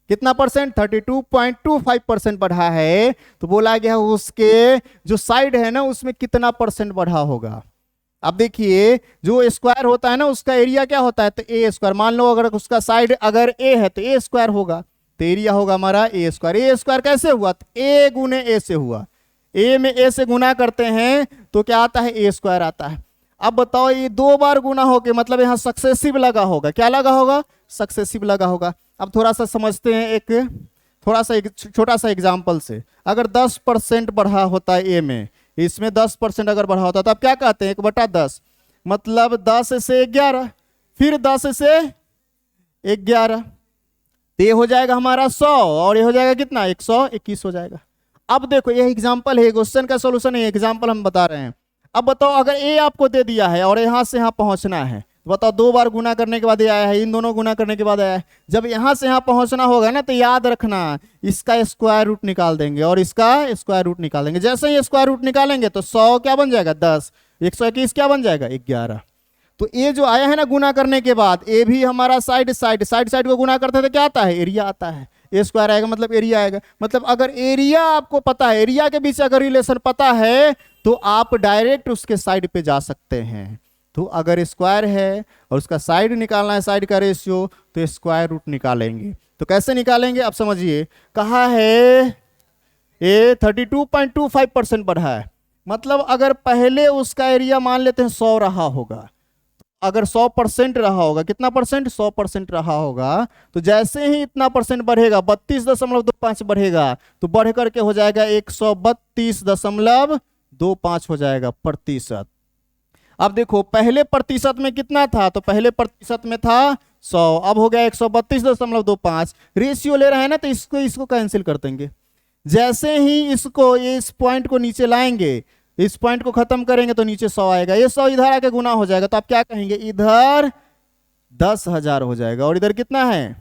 कितना परसेंट? 32.25% बढ़ा है। तो बोला गया उसके जो साइड है ना उसमें कितना परसेंट बढ़ा होगा। अब देखिए जो स्क्वायर होता है ना उसका एरिया क्या होता है? तो ए स्क्वायर। मान लो अगर उसका साइड अगर ए है तो ए स्क्वायर होगा, तो एरिया होगा हमारा ए स्क्वायर। ए स्क्वायर कैसे हुआ? तो ए गुने ए से हुआ। ए में ए से गुना करते हैं तो क्या आता है? ए स्क्वायर आता है। अब बताओ ये 2 बार गुना होके मतलब यहाँ सक्सेसिव लगा होगा, क्या लगा होगा, सक्सेसिव लगा होगा। अब थोड़ा सा समझते हैं, एक छोटा सा एग्जाम्पल से। अगर 10% बढ़ा होता है ए में, इसमें 10% अगर बढ़ा होता है तो आप क्या कहते हैं, 1/10 मतलब 10 से 11, फिर 10 से 11, तो ये हो जाएगा हमारा 100 और ये हो जाएगा कितना, 121 हो जाएगा। अब देखो ये एग्जाम्पल है, क्वेश्चन का सॉल्यूशन है, एग्जाम्पल हम बता रहे हैं। अब बताओ अगर ए आपको दे दिया है और यहां से यहां पहुंचना है, तो बताओ 2 बार गुना करने के बाद ये आया है, इन दोनों गुना करने के बाद आया है। जब यहां से यहां पहुंचना होगा ना तो याद रखना इसका स्क्वायर रूट निकाल देंगे और इसका स्क्वायर रूट निकाल देंगे। जैसे ही स्क्वायर रूट निकालेंगे तो 100 क्या बन जाएगा 10, 121 क्या बन जाएगा 11। तो ये जो आया है ना गुना करने के बाद, ये भी हमारा साइड को गुना करते हैं तो क्या आता है, एरिया आता है। ए स्क्वायर आएगा मतलब एरिया आएगा। मतलब अगर एरिया आपको पता है, एरिया के बीच अगर रिलेशन पता है तो आप डायरेक्ट उसके साइड पे जा सकते हैं। तो अगर स्क्वायर है और उसका साइड निकालना है, साइड का रेशियो, तो स्क्वायर रूट निकालेंगे। तो कैसे निकालेंगे आप समझिए, कहा है ये 32.25% बढ़ा है। मतलब अगर पहले उसका एरिया मान लेते हैं 100 रहा होगा, अगर 100% रहा होगा, कितना परसेंट, 100% रहा होगा, तो जैसे ही इतना परसेंट बढ़ेगा 32.25 बढ़ेगा तो बढ़ करके हो जाएगा 132.25 हो जाएगा प्रतिशत। अब देखो पहले प्रतिशत में कितना था, तो पहले प्रतिशत में था 100, अब हो गया 132.25। रेशियो ले रहे हैं ना तो इसको कैंसिल कर देंगे। जैसे ही इसको इस पॉइंट को नीचे लाएंगे, इस पॉइंट को खत्म करेंगे तो नीचे 100 आएगा, ये 100 इधर आके गुना हो जाएगा। तो आप क्या कहेंगे, इधर 10,000 हो जाएगा और इधर कितना है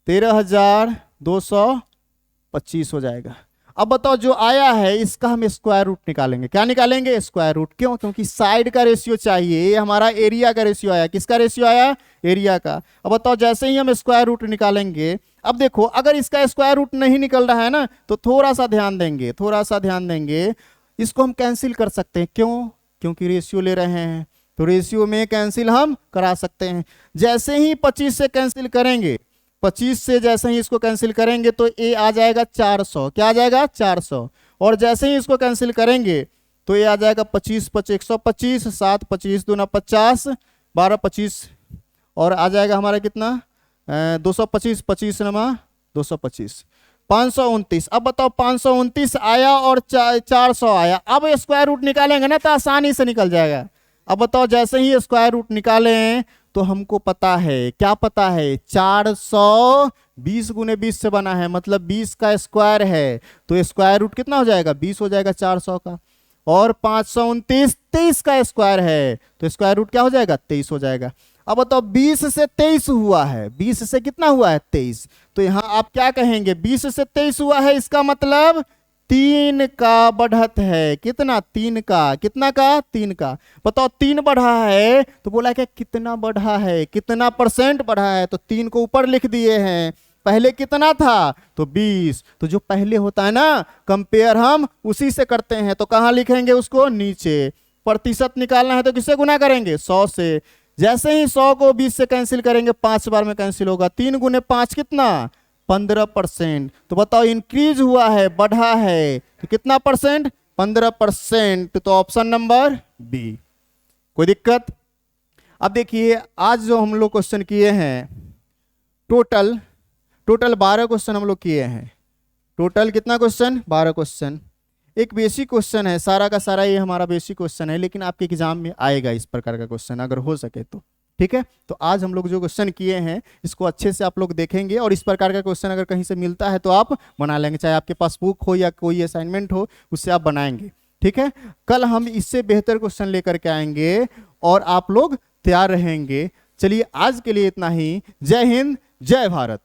13,225 हो जाएगा। अब बताओ जो आया है इसका हम स्क्वायर रूट निकालेंगे। क्या निकालेंगे, स्क्वायर रूट। क्यों, क्योंकि साइड का रेशियो चाहिए, ये हमारा एरिया का रेशियो आया। किसका रेशियो आया, एरिया का। अब बताओ जैसे ही हम स्क्वायर रूट निकालेंगे, अब देखो अगर इसका स्क्वायर रूट नहीं निकल रहा है ना तो थोड़ा सा ध्यान देंगे, इसको हम कैंसिल कर सकते हैं। क्यों, क्योंकि रेशियो ले रहे हैं तो रेशियो में कैंसिल हम करा सकते हैं। जैसे ही 25 से कैंसिल करेंगे, 25 से जैसे ही इसको कैंसिल करेंगे तो ए आ जाएगा 400। क्या आ जाएगा 400। और जैसे ही इसको कैंसिल करेंगे तो ये आ जाएगा 25 125, 7 25 दूना 50, 12 25 और आ जाएगा हमारा कितना 225, 25 नमा 225, 529। अब बताओ 529 आया और 400 आया। अब स्क्वायर रूट निकालेंगे ना तो आसानी से निकल जाएगा। अब बताओ जैसे ही स्क्वायर रूट निकालें तो हमको पता है, क्या पता है, 400 20 गुने 20 से बना है, मतलब 20 का स्क्वायर है तो स्क्वायर रूट कितना हो जाएगा 20 हो जाएगा 400 का। और 529 23 का स्क्वायर है तो स्क्वायर रूट क्या हो जाएगा 23 हो जाएगा। अब बताओ 20 से 23 हुआ है, 20 से कितना हुआ है 23, तो यहां आप क्या कहेंगे 20 से 23 हुआ है, इसका मतलब 3 का बढ़त है। कितना, 3 का। कितना का, 3 का। बताओ 3 बढ़ा है तो बोला क्या कितना बढ़ा है, कितना परसेंट बढ़ा है, तो 3 को ऊपर लिख दिए हैं। पहले कितना था तो 20, तो जो पहले होता है ना कंपेयर हम उसी से करते हैं, तो कहां लिखेंगे उसको, नीचे। प्रतिशत निकालना है तो किससे गुना करेंगे 100 से। जैसे ही 100 को 20 से कैंसिल करेंगे 5 बार में कैंसिल होगा, 3 गुने 5 कितना 15%। तो बताओ इंक्रीज हुआ है, बढ़ा है, तो कितना परसेंट 15%। तो ऑप्शन नंबर बी। कोई दिक्कत। अब देखिए आज जो हम लोग क्वेश्चन किए हैं टोटल 12 क्वेश्चन हम लोग किए हैं। टोटल कितना क्वेश्चन, 12 क्वेश्चन। एक बेसिक क्वेश्चन है, सारा का सारा ये हमारा बेसिक क्वेश्चन है, लेकिन आपके एग्जाम में आएगा इस प्रकार का क्वेश्चन अगर हो सके तो। ठीक है, तो आज हम लोग जो क्वेश्चन किए हैं इसको अच्छे से आप लोग देखेंगे और इस प्रकार का क्वेश्चन अगर कहीं से मिलता है तो आप बना लेंगे, चाहे आपके पास बुक हो या कोई असाइनमेंट हो उससे आप बनाएंगे। ठीक है, कल हम इससे बेहतर क्वेश्चन लेकर के आएंगे और आप लोग तैयार रहेंगे। चलिए आज के लिए इतना ही। जय हिंद, जय भारत।